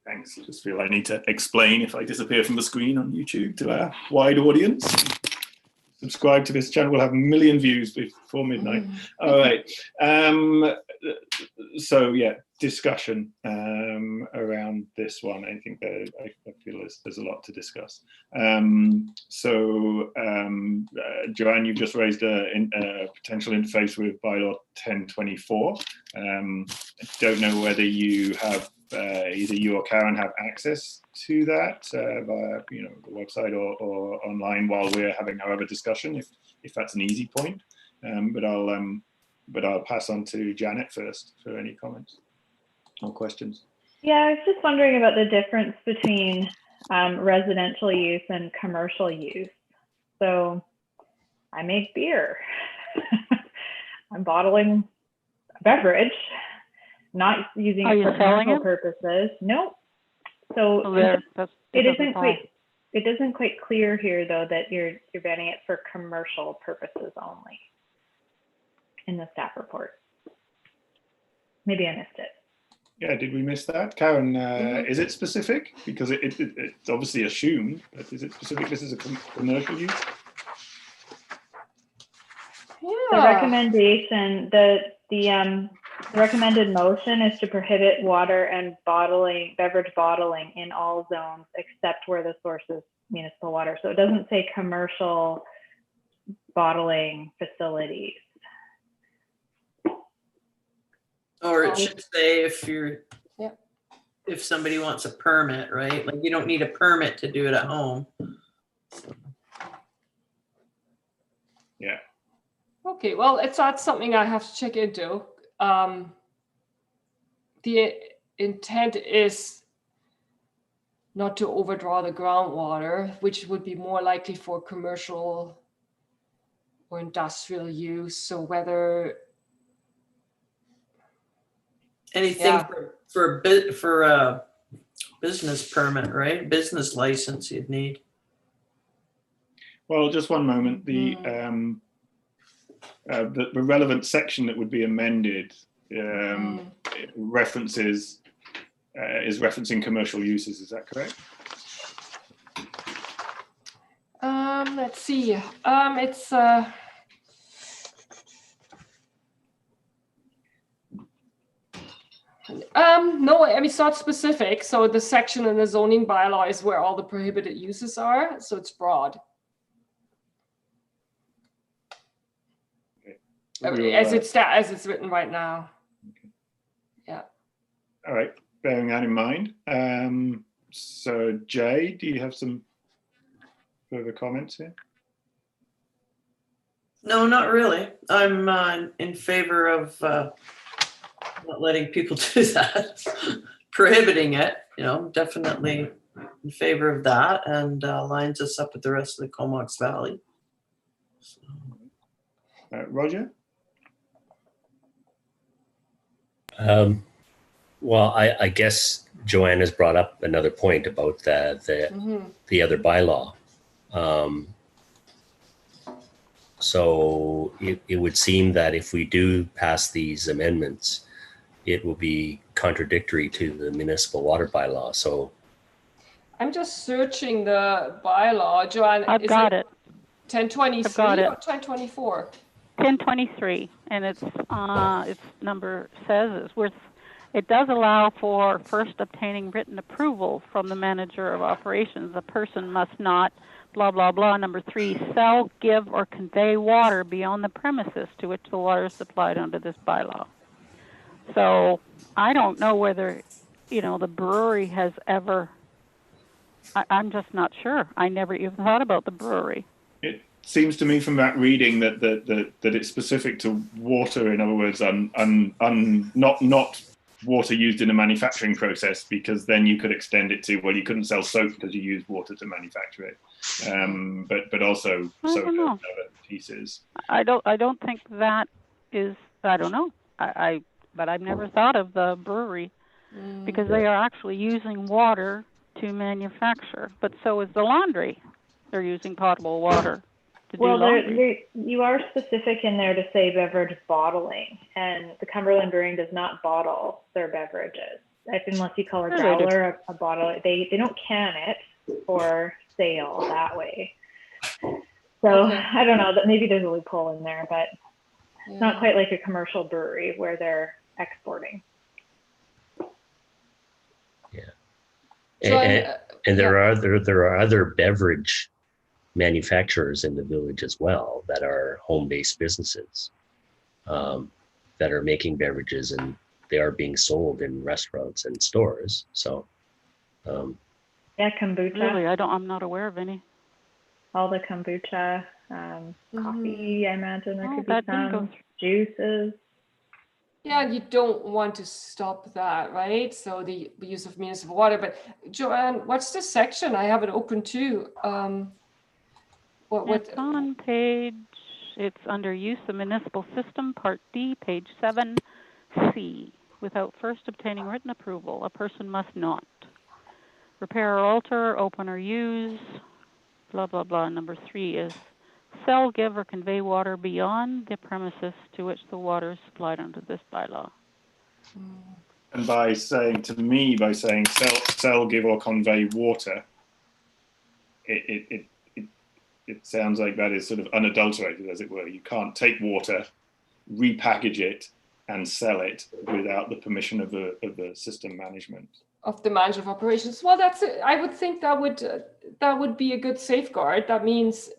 Thanks. I just feel I need to explain if I disappear from the screen on YouTube to our wide audience. Subscribe to this channel. We'll have 1 million views before midnight. All right. So yeah, discussion around this one. I think that I feel there's a lot to discuss. Joanne, you've just raised a potential interface with bylaw 1024. I don't know whether you have either you or Karen have access to that via the website or online while we're having our other discussion, if that's an easy point. But I'll pass on to Janet first for any comments or questions. Yeah, I was just wondering about the difference between residential use and commercial use. So I make beer. I'm bottling a beverage, not using it for commercial purposes. Nope. So it isn't quite clear here though that you're banning it for commercial purposes only in the staff report. Maybe I missed it. Yeah, did we miss that? Karen, is it specific? Because it's obviously assumed, but is it specific this is a commercial use? Yeah. The recommendation, the recommended motion is to prohibit water and beverage bottling in all zones except where the source is municipal water. So it doesn't say commercial bottling facilities. Or it should say if somebody wants a permit, right? Like you don't need a permit to do it at home. Yeah. Okay, well, that's something I have to check into. the intent is not to overdraw the groundwater, which would be more likely for commercial or industrial use. So whether Anything Yeah. for a bit for a business permit, right? Business license you'd need. Well, just one moment. Mm-hmm. The relevant section that would be amended references is referencing commercial uses. Is that correct? Let's see. It's no, I mean, it's not specific. So the section in the zoning bylaw is where all the prohibited uses are. So it's broad. As it's written right now. Okay. Yeah. All right. Bearing that in mind. So Jay, do you have some further comments here? No, not really. I'm in favor of not letting people do that, prohibiting it. You know, definitely in favor of that, and lines us up with the rest of the Comox Valley. So. Roger? Well, I guess Joanne has brought up another point about the other bylaw. So it would seem that if we do pass these amendments, it will be contradictory to the municipal water bylaw. So I'm just searching the bylaw, Joanne. I've got it. 1023 I've got it. or 1024? 1023, and its number says it does allow for first obtaining written approval from the manager of operations. A person must not, blah, blah, blah. Number 3, sell, give, or convey water beyond the premises to which the water is supplied under this bylaw. So I don't know whether, the brewery has ever, I'm just not sure. I never even thought about the brewery. It seems to me from that reading that it's specific to water. In other words, not water used in a manufacturing process, because then you could extend it to, well, you couldn't sell soap because you used water to manufacture it. But also soap and other pieces. I don't think that is, I don't know. But I've never thought of the brewery because they are actually using water to manufacture. But so is the laundry. They're using potable water to do laundry. You are specific in there to say beverage bottling, and the Cumberland Brewing does not bottle their beverages. Unless you call a growler a bottle, they don't can it for sale that way. So I don't know, that maybe there's a loophole in there, but it's not quite like a commercial brewery where they're exporting. Yeah. And there are other beverage manufacturers in the village as well that are home-based businesses that are making beverages, and they are being sold in restaurants and stores. So kombucha. Really, I'm not aware of any. All the kombucha, coffee, I imagine there could be some juices. Yeah, you don't want to stop that, right? So the use of municipal water. But Joanne, what's the section? I have it open too. It's on page, it's under use of municipal system, part D, page 7C. Without first obtaining written approval, a person must not repair or alter, open or use, blah, blah, blah. Number 3 is sell, give, or convey water beyond the premises to which the water is supplied under this bylaw. And by saying sell, give, or convey water, it sounds like that is sort of unadulterated, as it were. You can't take water, repackage it, and sell it without the permission of the system management. Of the manager of operations. Well, that's it. I would think that would be a good safeguard. That means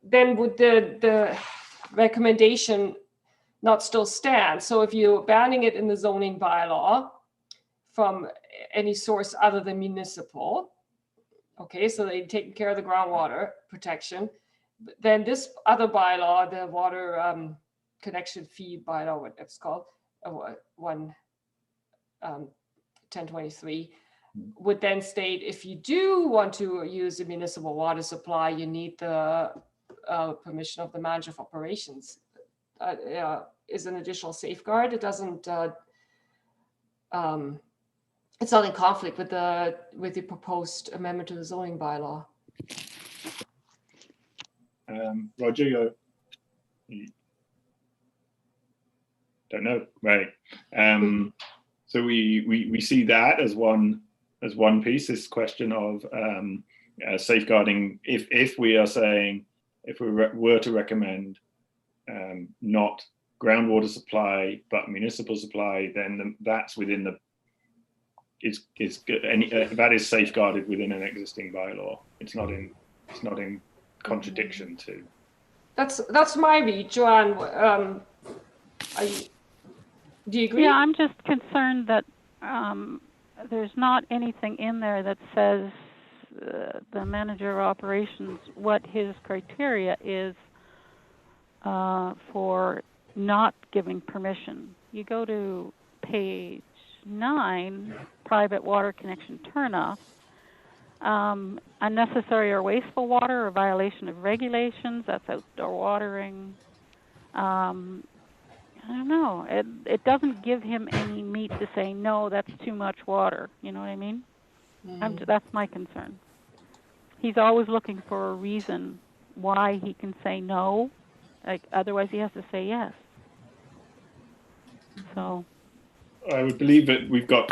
then would the recommendation not still stand? So if you're banning it in the zoning bylaw from any source other than municipal, okay, so they've taken care of the groundwater protection, then this other bylaw, the water connection fee bylaw, what it's called, 1023 would then state if you do want to use a municipal water supply, you need the permission of the manager of operations. Is an additional safeguard. It doesn't. It's not in conflict with the proposed amendment to the zoning bylaw. Roger, you don't know, right? So we see that as one piece. This question of safeguarding. If we are saying, if we were to recommend not groundwater supply but municipal supply, then that's within the that is safeguarded within an existing bylaw. It's not in contradiction to. That's my read, Joanne. Do you agree? Yeah, I'm just concerned that there's not anything in there that says the manager of operations what his criteria is for not giving permission. You go to page 9, private water connection turnoff. Unnecessary or wasteful water or violation of regulations, that's outdoor watering. I don't know. It doesn't give him any meat to say, no, that's too much water. You know what I mean? That's my concern. He's always looking for a reason why he can say no. Like, otherwise he has to say yes. So I would believe that we've got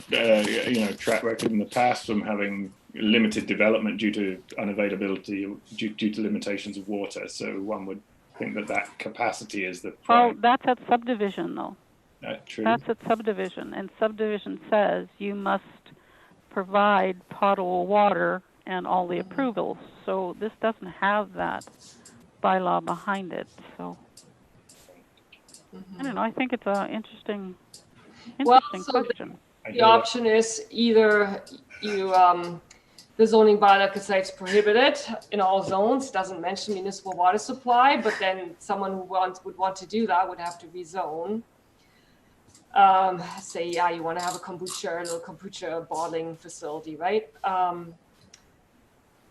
track record in the past from having limited development due to unavailability, due to limitations of water. So one would think that capacity is the prime. Oh, that's at subdivision, though. True. That's at subdivision, and subdivision says you must provide potable water and all the approvals. So this doesn't have that bylaw behind it. So I don't know. I think it's an interesting question. The option is either you the zoning bylaw could say it's prohibited in all zones, doesn't mention municipal water supply, but then someone who would want to do that would have to rezone. Say, yeah, you want to have a little kombucha bottling facility, right?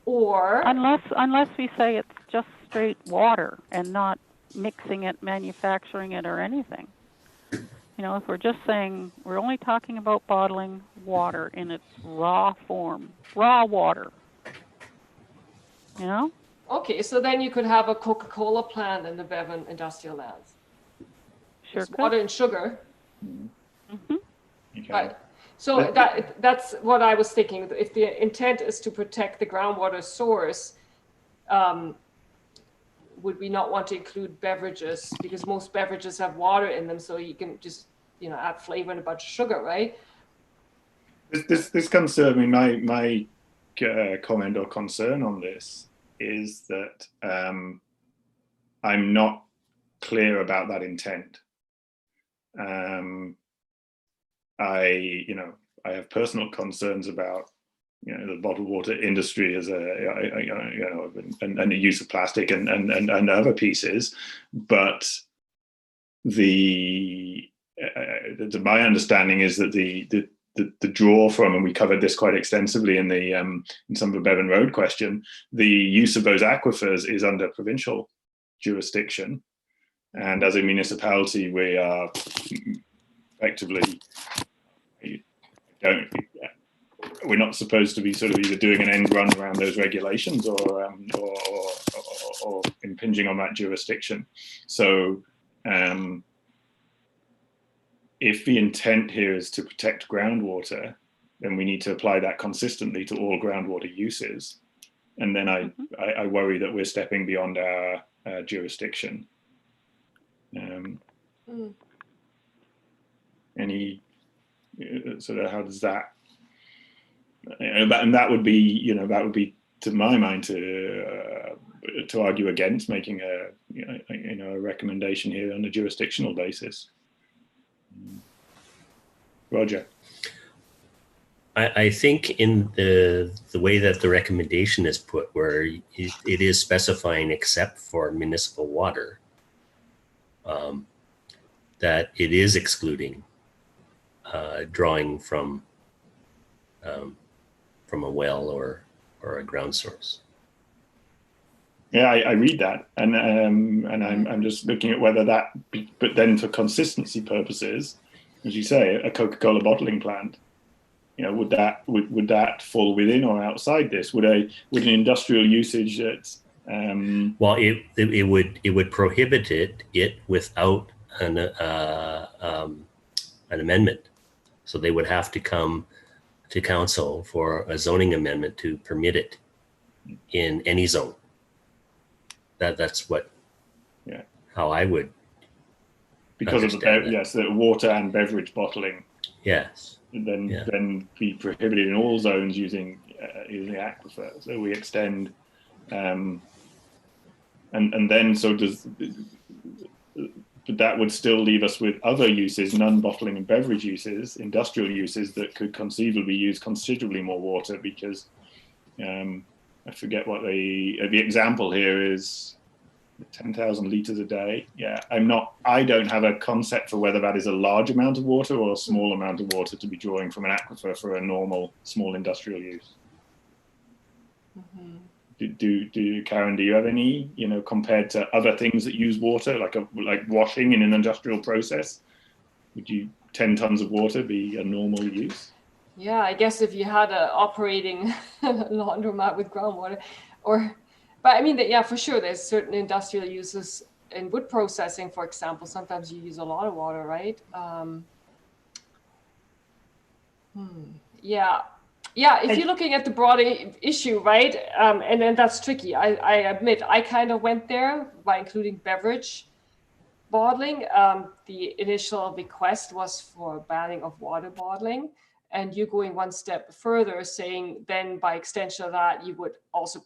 Or unless we say it's just straight water and not mixing it, manufacturing it, or anything. You know, if we're just saying we're only talking about bottling water in its raw form, raw water, you know? Okay, so then you could have a Coca-Cola plant in the Bevan industrial lands. Sure, water and sugar. Mm-hmm. Okay. Right. So that's what I was thinking. If the intent is to protect the groundwater source, would we not want to include beverages, because most beverages have water in them, so you can just add flavor and a bunch of sugar, right? This comes to my comment or concern on this is that I'm not clear about that intent. I have personal concerns about the bottled water industry as and the use of plastic and other pieces, but my understanding is that the draw from, and we covered this quite extensively in some of the Bevan Road question, the use of those aquifers is under provincial jurisdiction, and as a municipality we are effectively we're not supposed to be sort of either doing an end run around those regulations or impinging on that jurisdiction. So if the intent here is to protect groundwater, then we need to apply that consistently to all groundwater uses. And then I worry that we're stepping beyond our jurisdiction. Any sort of, how does that? And that would be to my mind to argue against making a recommendation here on a jurisdictional basis. Roger. I think in the way that the recommendation is put, where it is specifying except for municipal water, that it is excluding drawing from a well or a ground source. Yeah, I read that, and I'm just looking at whether that, but then for consistency purposes, as you say, a Coca-Cola bottling plant, would that fall within or outside this? Would an industrial usage that well, it would prohibit it without an amendment, so they would have to come to council for a zoning amendment to permit it in any zone. That's what, how I would. Because of the water and beverage bottling. Yes. Then be prohibited in all zones using the aquifer. So we extend, and then but that would still leave us with other uses, non-bottling and beverage uses, industrial uses that could conceivably use considerably more water, because I forget what the example here is. 10,000 liters a day. Yeah, I don't have a concept for whether that is a large amount of water or a small amount of water to be drawing from an aquifer for a normal small industrial use. Mm-hmm. Karen, do you have any, compared to other things that use water, like washing in an industrial process? Would 10 tons of water be a normal use? Yeah, I guess if you had a operating laundromat with groundwater, but I mean, for sure, there's certain industrial uses in wood processing, for example. Sometimes you use a lot of water, right? Yeah. If you're looking at the broader issue, right? And then that's tricky. I admit, I kind of went there by including beverage bottling. The initial request was for banning of water bottling. And you're going one step further, saying then by extension of that, you would also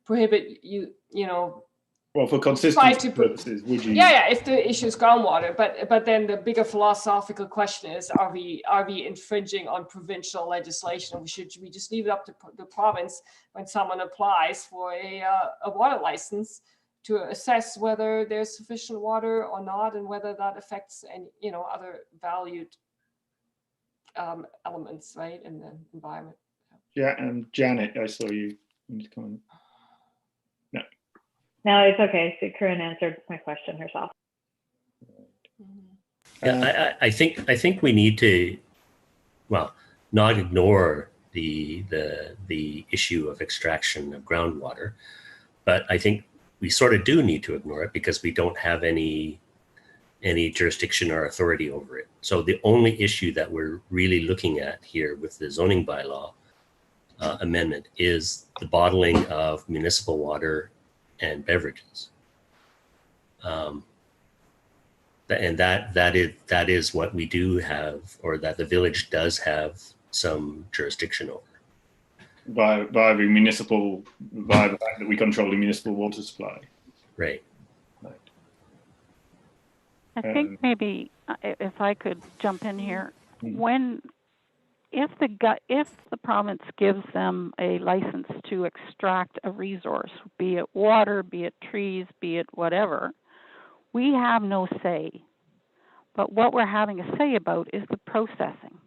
prohibit well, for consistency purposes, would you? If the issue is groundwater, but then the bigger philosophical question is: Are we infringing on provincial legislation? Should we just leave it up to the province when someone applies for a water license to assess whether there's sufficient water or not, and whether that affects any other valued elements, right, in the environment? Yeah, and Janet, I saw you. Come on. No, it's okay. So Corinne answered my question herself. Yeah, I think we need to, not ignore the issue of extraction of groundwater, but I think we sort of do need to ignore it because we don't have any jurisdiction or authority over it. So the only issue that we're really looking at here with the zoning bylaw amendment is the bottling of municipal water and beverages, and that is what we do have, or that the village does have some jurisdiction over. By the fact that we control the municipal water supply. Right. I think maybe if I could jump in here, if the province gives them a license to extract a resource, be it water, be it trees, be it whatever, we have no say. But what we're having a say about is the processing.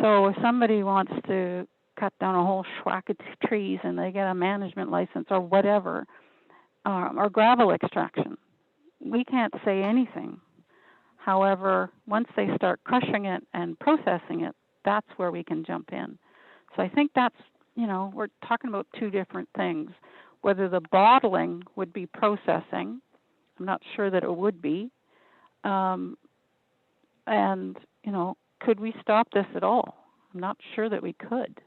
So if somebody wants to cut down a whole schwack of trees and they get a management license or whatever, or gravel extraction, we can't say anything. However, once they start crushing it and processing it, that's where we can jump in. So I think that's, we're talking about two different things. Whether the bottling would be processing, I'm not sure that it would be. And, could we stop this at all? I'm not sure that we could.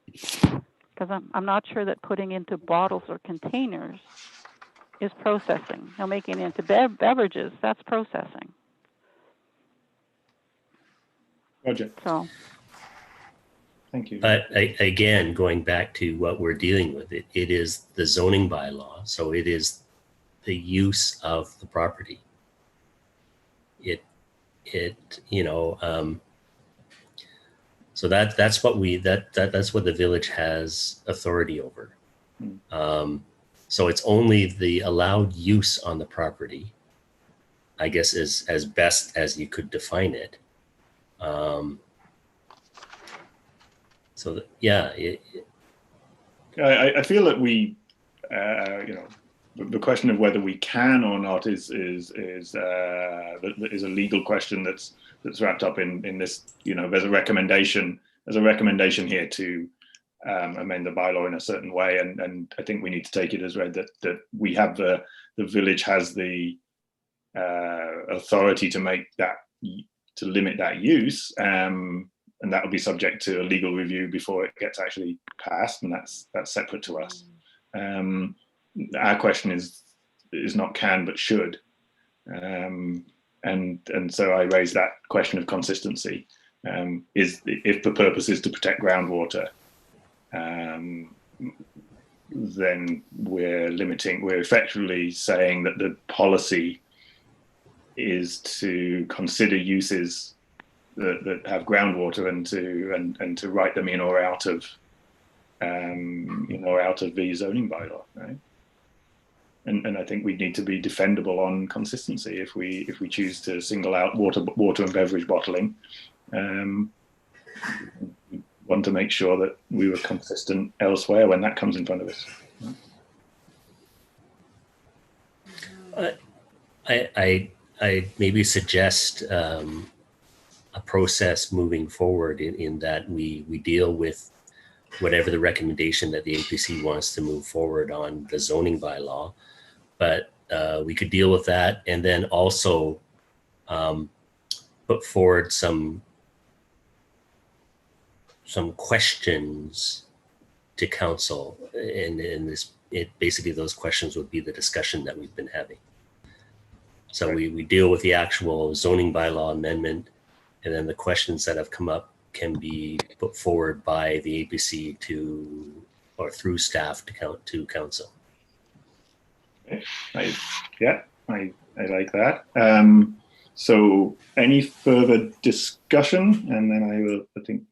Because I'm not sure that putting into bottles or containers is processing. Now, making it into beverages, that's processing. Roger. So. Thank you. But again, going back to what we're dealing with, it is the zoning bylaw. So it is the use of the property. So that's what that's what the village has authority over. So it's only the allowed use on the property, I guess, is as best as you could define it. Yeah, I feel that we, the question of whether we can or not is a legal question that's wrapped up in this. There's a recommendation here to amend the bylaw in a certain way, and I think we need to take it as read that we have the village has the authority to limit that use, and that will be subject to a legal review before it gets actually passed, and that's separate to us. Our question is not can but should, and so I raised that question of consistency. Is if the purpose is to protect groundwater, then we're effectively saying that the policy is to consider uses that have groundwater and to write them in or out of the zoning bylaw, right? And I think we need to be defendable on consistency if we choose to single out water and beverage bottling. We want to make sure that we were consistent elsewhere when that comes in front of us. I maybe suggest a process moving forward in that we deal with whatever the recommendation that the APC wants to move forward on the zoning bylaw, but we could deal with that and then also put forward some questions to council, and basically those questions would be the discussion that we've been having. So right. we deal with the actual zoning bylaw amendment, and then the questions that have come up can be put forward by the APC or through staff to council. I like that. So any further discussion, and then I think.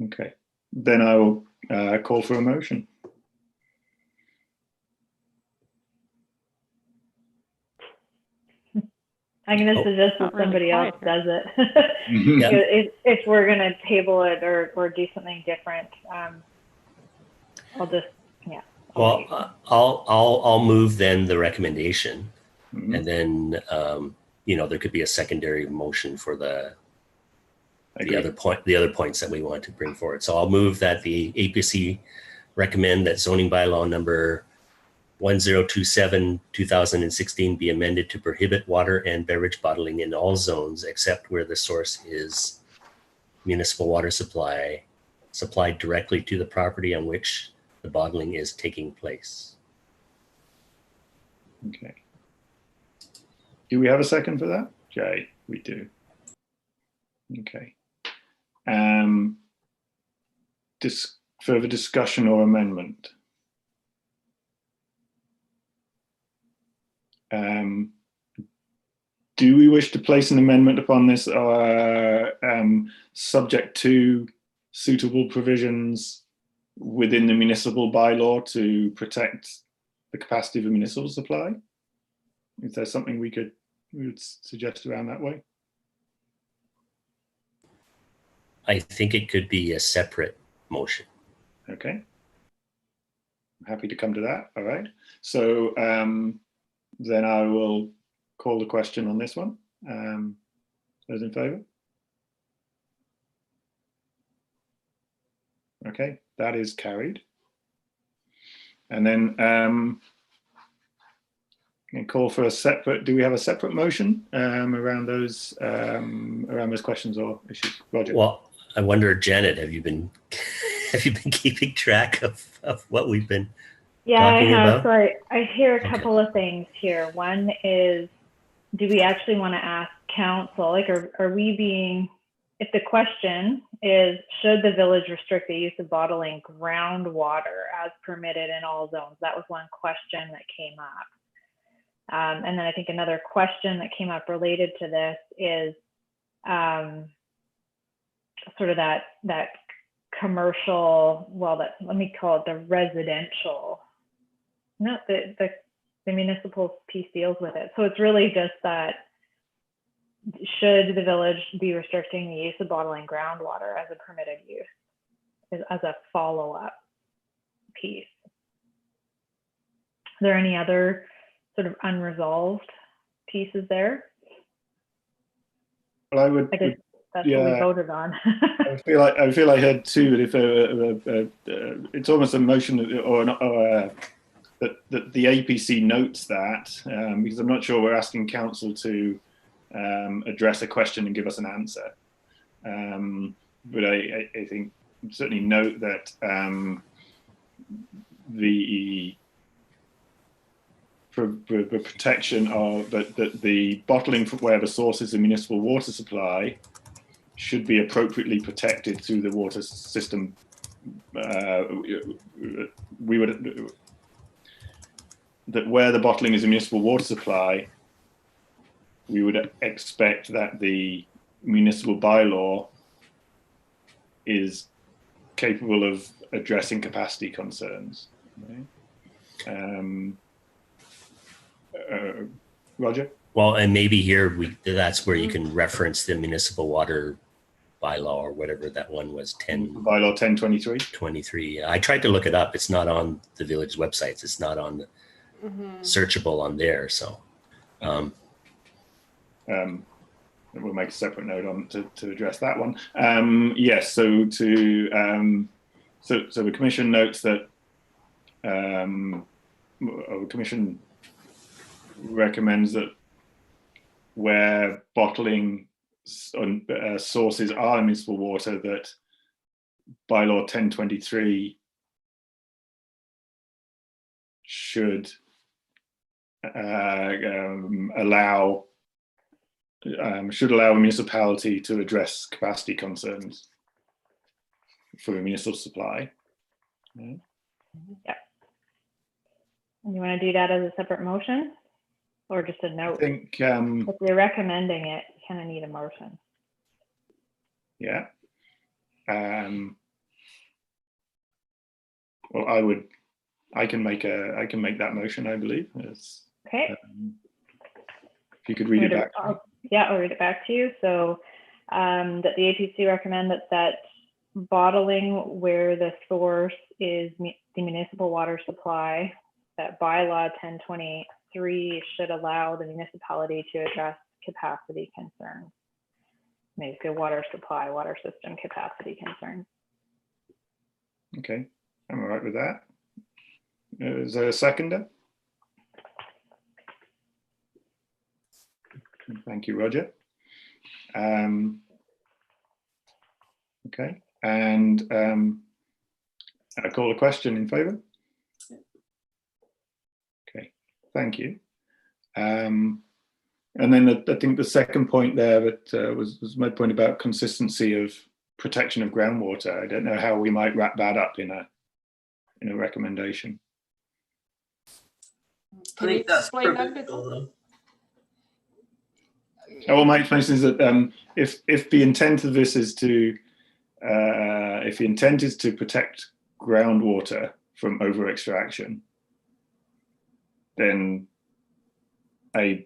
Okay, then I will call for a motion. I'm going to suggest that somebody else does it. If we're going to table it or do something different, I'll just, yeah. I'll move then the recommendation, and then there could be a secondary motion for the other points that we want to bring forward. So I'll move that the APC recommend that zoning bylaw number 1027/2016 be amended to prohibit water and beverage bottling in all zones except where the source is municipal water supply supplied directly to the property on which the bottling is taking place. Okay. Do we have a second for that? Jay, we do. Okay. Further discussion or amendment? Do we wish to place an amendment upon this subject to suitable provisions within the municipal bylaw to protect the capacity of a municipal supply? Is there something we would suggest around that way? I think it could be a separate motion. Okay. I'm happy to come to that. All right. So then I will call the question on this one. Those in favor? Okay, that is carried. And then call for a separate. Do we have a separate motion around those questions or issues, Roger? Well, I wonder, Janet, have you been keeping track of what we've been? Yeah, I have. About? So I hear a couple of things here. One is, do we actually want to ask council? Like, are we being? If the question is, should the village restrict the use of bottling groundwater as permitted in all zones? That was one question that came up. And then I think another question that came up related to this is sort of that commercial, let me call it the residential. No, the municipal piece deals with it. So it's really just that should the village be restricting the use of bottling groundwater as a permitted use as a follow-up piece? Are there any other sort of unresolved pieces there? Well, I would. I guess that's what we voted on. I feel like I heard two. If it's almost a motion that the APC notes that, because I'm not sure we're asking council to address a question and give us an answer. But I think certainly note that the protection of that the bottling where the source is a municipal water supply should be appropriately protected through the water system. We would that where the bottling is a municipal water supply, we would expect that the municipal bylaw is capable of addressing capacity concerns. Right? Roger? Well, and maybe here that's where you can reference the municipal water bylaw or whatever that one was, Bylaw 1023. 23. I tried to look it up. It's not on the village websites. It's not on the searchable on there. So we'll make a separate note on to address that one. Yes, so so the commission notes that the commission recommends that where bottling sources are municipal water, that bylaw 1023 should allow a municipality to address capacity concerns for a municipal supply. Yeah. And you want to do that as a separate motion or just a note? I think if you're recommending it, you kind of need a motion. Yeah. Well, I can make that motion, I believe. Okay. If you could read it back. Yeah, I'll read it back to you. So that the APC recommend that bottling where the source is the municipal water supply, that bylaw 1023 should allow the municipality to address capacity concerns. Maybe water supply, water system capacity concerns. Okay, I'm all right with that. Is there a seconder? Thank you, Roger. Okay, and I call a question in favour. Okay, thank you. And then I think the second point there that was my point about consistency of protection of groundwater. I don't know how we might wrap that up in a recommendation. I think that's explain that perfect, bit? Well, my explanation is that if the intent of this is to protect groundwater from over extraction, then I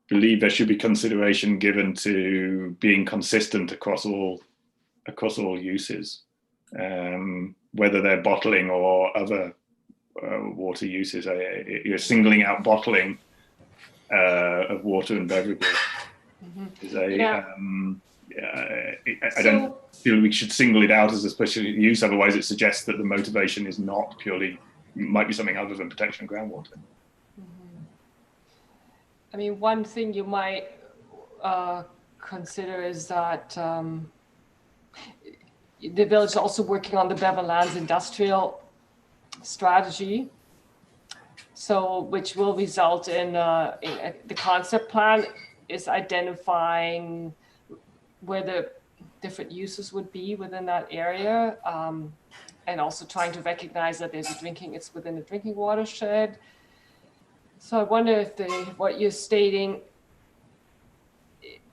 believe there should be consideration given to being consistent across all uses, whether they're bottling or other water uses. You're singling out bottling of water and beverages. Is I don't feel we should single it out as a special use. Otherwise, it suggests that the motivation is not purely, might be something other than protection of groundwater. I mean, one thing you might consider is that the village is also working on the Bevan Lands industrial strategy, so which will result in the concept plan is identifying where the different uses would be within that area, and also trying to recognize that it's within the drinking watershed. So I wonder if what you're stating,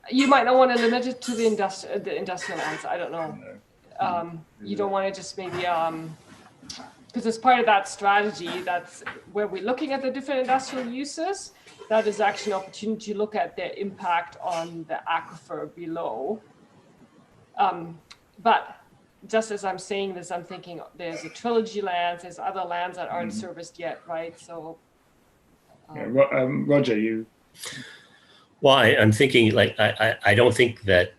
you might not want to limit it to the industrial lands. I don't know. You don't want to just maybe because as part of that strategy, that's where we're looking at the different industrial uses. That is actually an opportunity to look at their impact on the aquifer below. But just as I'm saying this, I'm thinking there's a Trilogy lands, there's other lands that aren't serviced yet, right? So, Roger, you. Well, I'm thinking like I don't think that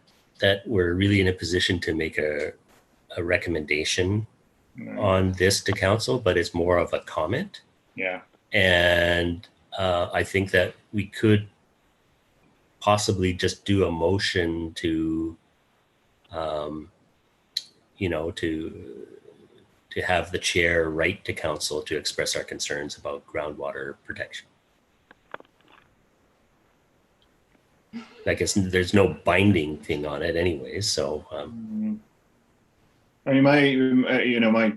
we're really in a position to make a recommendation on this to council, but it's more of a comment. Yeah. And I think that we could possibly just do a motion to, to have the chair write to council to express our concerns about groundwater protection. I guess there's no binding thing on it anyways, so. I mean,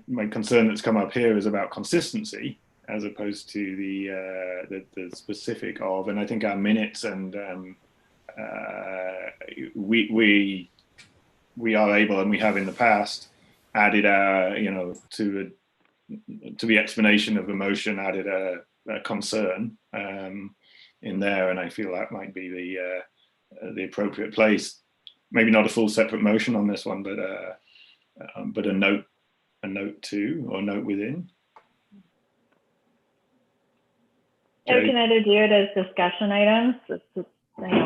my concern that's come up here is about consistency as opposed to the specific of, and I think our minutes and we are able, and we have in the past, added to the explanation of the motion, added a concern in there, and I feel that might be the appropriate place. Maybe not a full separate motion on this one, but a note to, or note within. Yeah, we can either do it as discussion items,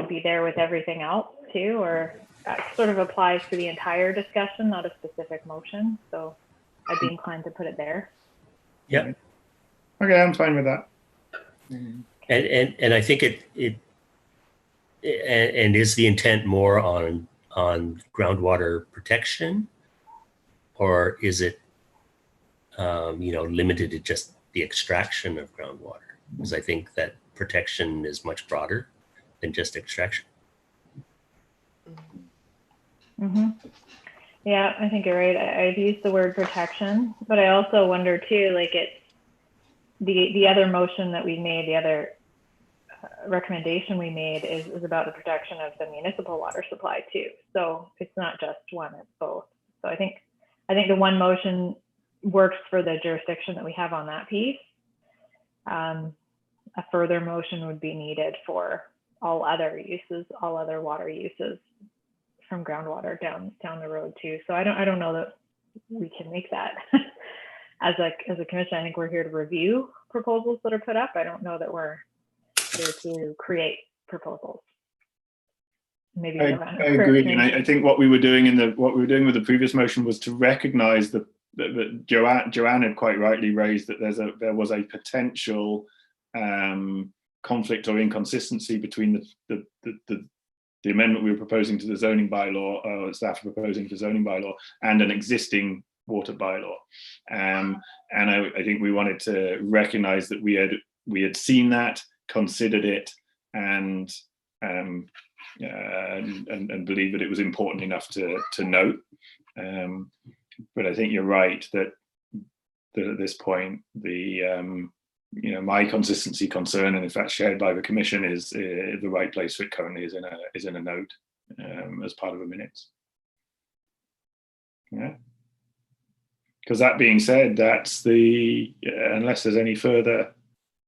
be there with everything else too, or that sort of applies to the entire discussion, not a specific motion. So I'd be inclined to put it there. Yeah. Okay, I'm fine with that. And I think it is the intent more on groundwater protection, or is it limited to just the extraction of groundwater? Because I think that protection is much broader than just extraction. Mm-hmm. Yeah, I think you're right. I've used the word protection, but I also wonder too, like the other motion that we made, the other recommendation we made is about the protection of the municipal water supply too. So it's not just one, it's both. So I think the one motion works for the jurisdiction that we have on that piece. A further motion would be needed for all other uses, all other water uses from groundwater down the road too. So I don't know that we can make that as a commission. I think we're here to review proposals that are put up. I don't know that we're here to create proposals. Maybe I agree, and I think what we were doing with the previous motion was to recognise that Joanne had quite rightly raised that there was a potential conflict or inconsistency between the amendment we were proposing to the zoning bylaw, or staff were proposing to the zoning bylaw, and an existing water bylaw. And I think we wanted to recognise that we had seen that, considered it, and believe that it was important enough to note. But I think you're right that at this point, my consistency concern, and in fact shared by the commission, is the right place for it currently is in a note as part of the minutes. Yeah. Because that being said, that's unless there's any further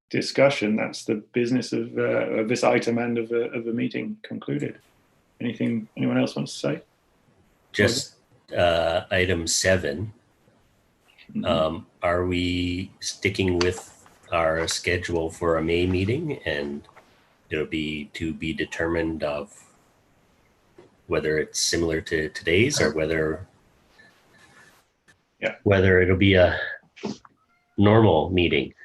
discussion, that's the business of this item and of the meeting concluded. Anyone else wants to say? Just item 7. Mm-hmm. Are we sticking with our schedule for a May meeting, and it'll be to be determined of whether it's similar to today's, or whether it'll be a normal meeting?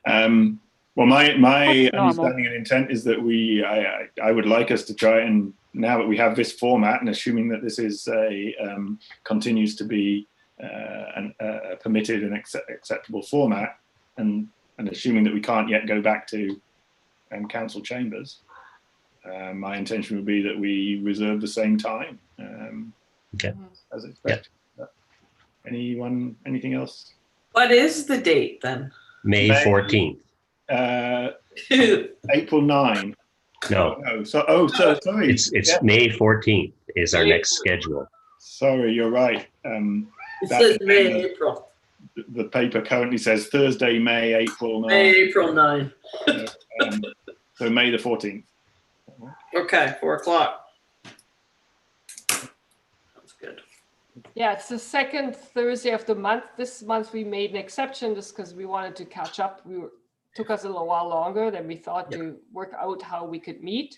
Well, my understanding and intent is that I would like us to try, and now that we have this format, and assuming that this is continues to be a permitted and acceptable format, and assuming that we can't yet go back to council chambers, my intention would be that we reserve the same time as expected. Yeah. Anything else? What is the date then? May 14th. April 9. No. Sorry. It's May 14th is our next schedule. Sorry, you're right. It says May, April. the paper currently says Thursday, May, April 9. April 9. So May the 14th. Okay, 4 o'clock. Sounds good. Yeah, it's the second Thursday of the month. This month we made an exception just because we wanted to catch up. Took us a little while longer than we thought to work out how we could meet.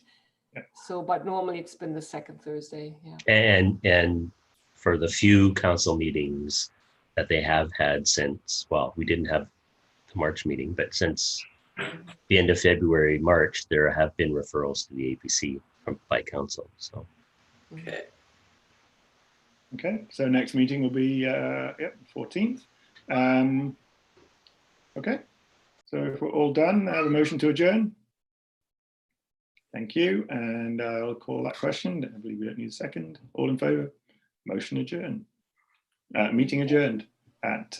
Yep. So, but normally it's been the second Thursday. Yeah. And for the few council meetings that they have had since, well, we didn't have the March meeting, but since the end of February, March, there have been referrals to the APC by council. So. Okay. Okay, so next meeting will be 14th. Okay, so if we're all done, the motion to adjourn. Thank you, and I'll call that question. I believe we don't need a second. All in favour? Motion adjourned. Meeting adjourned at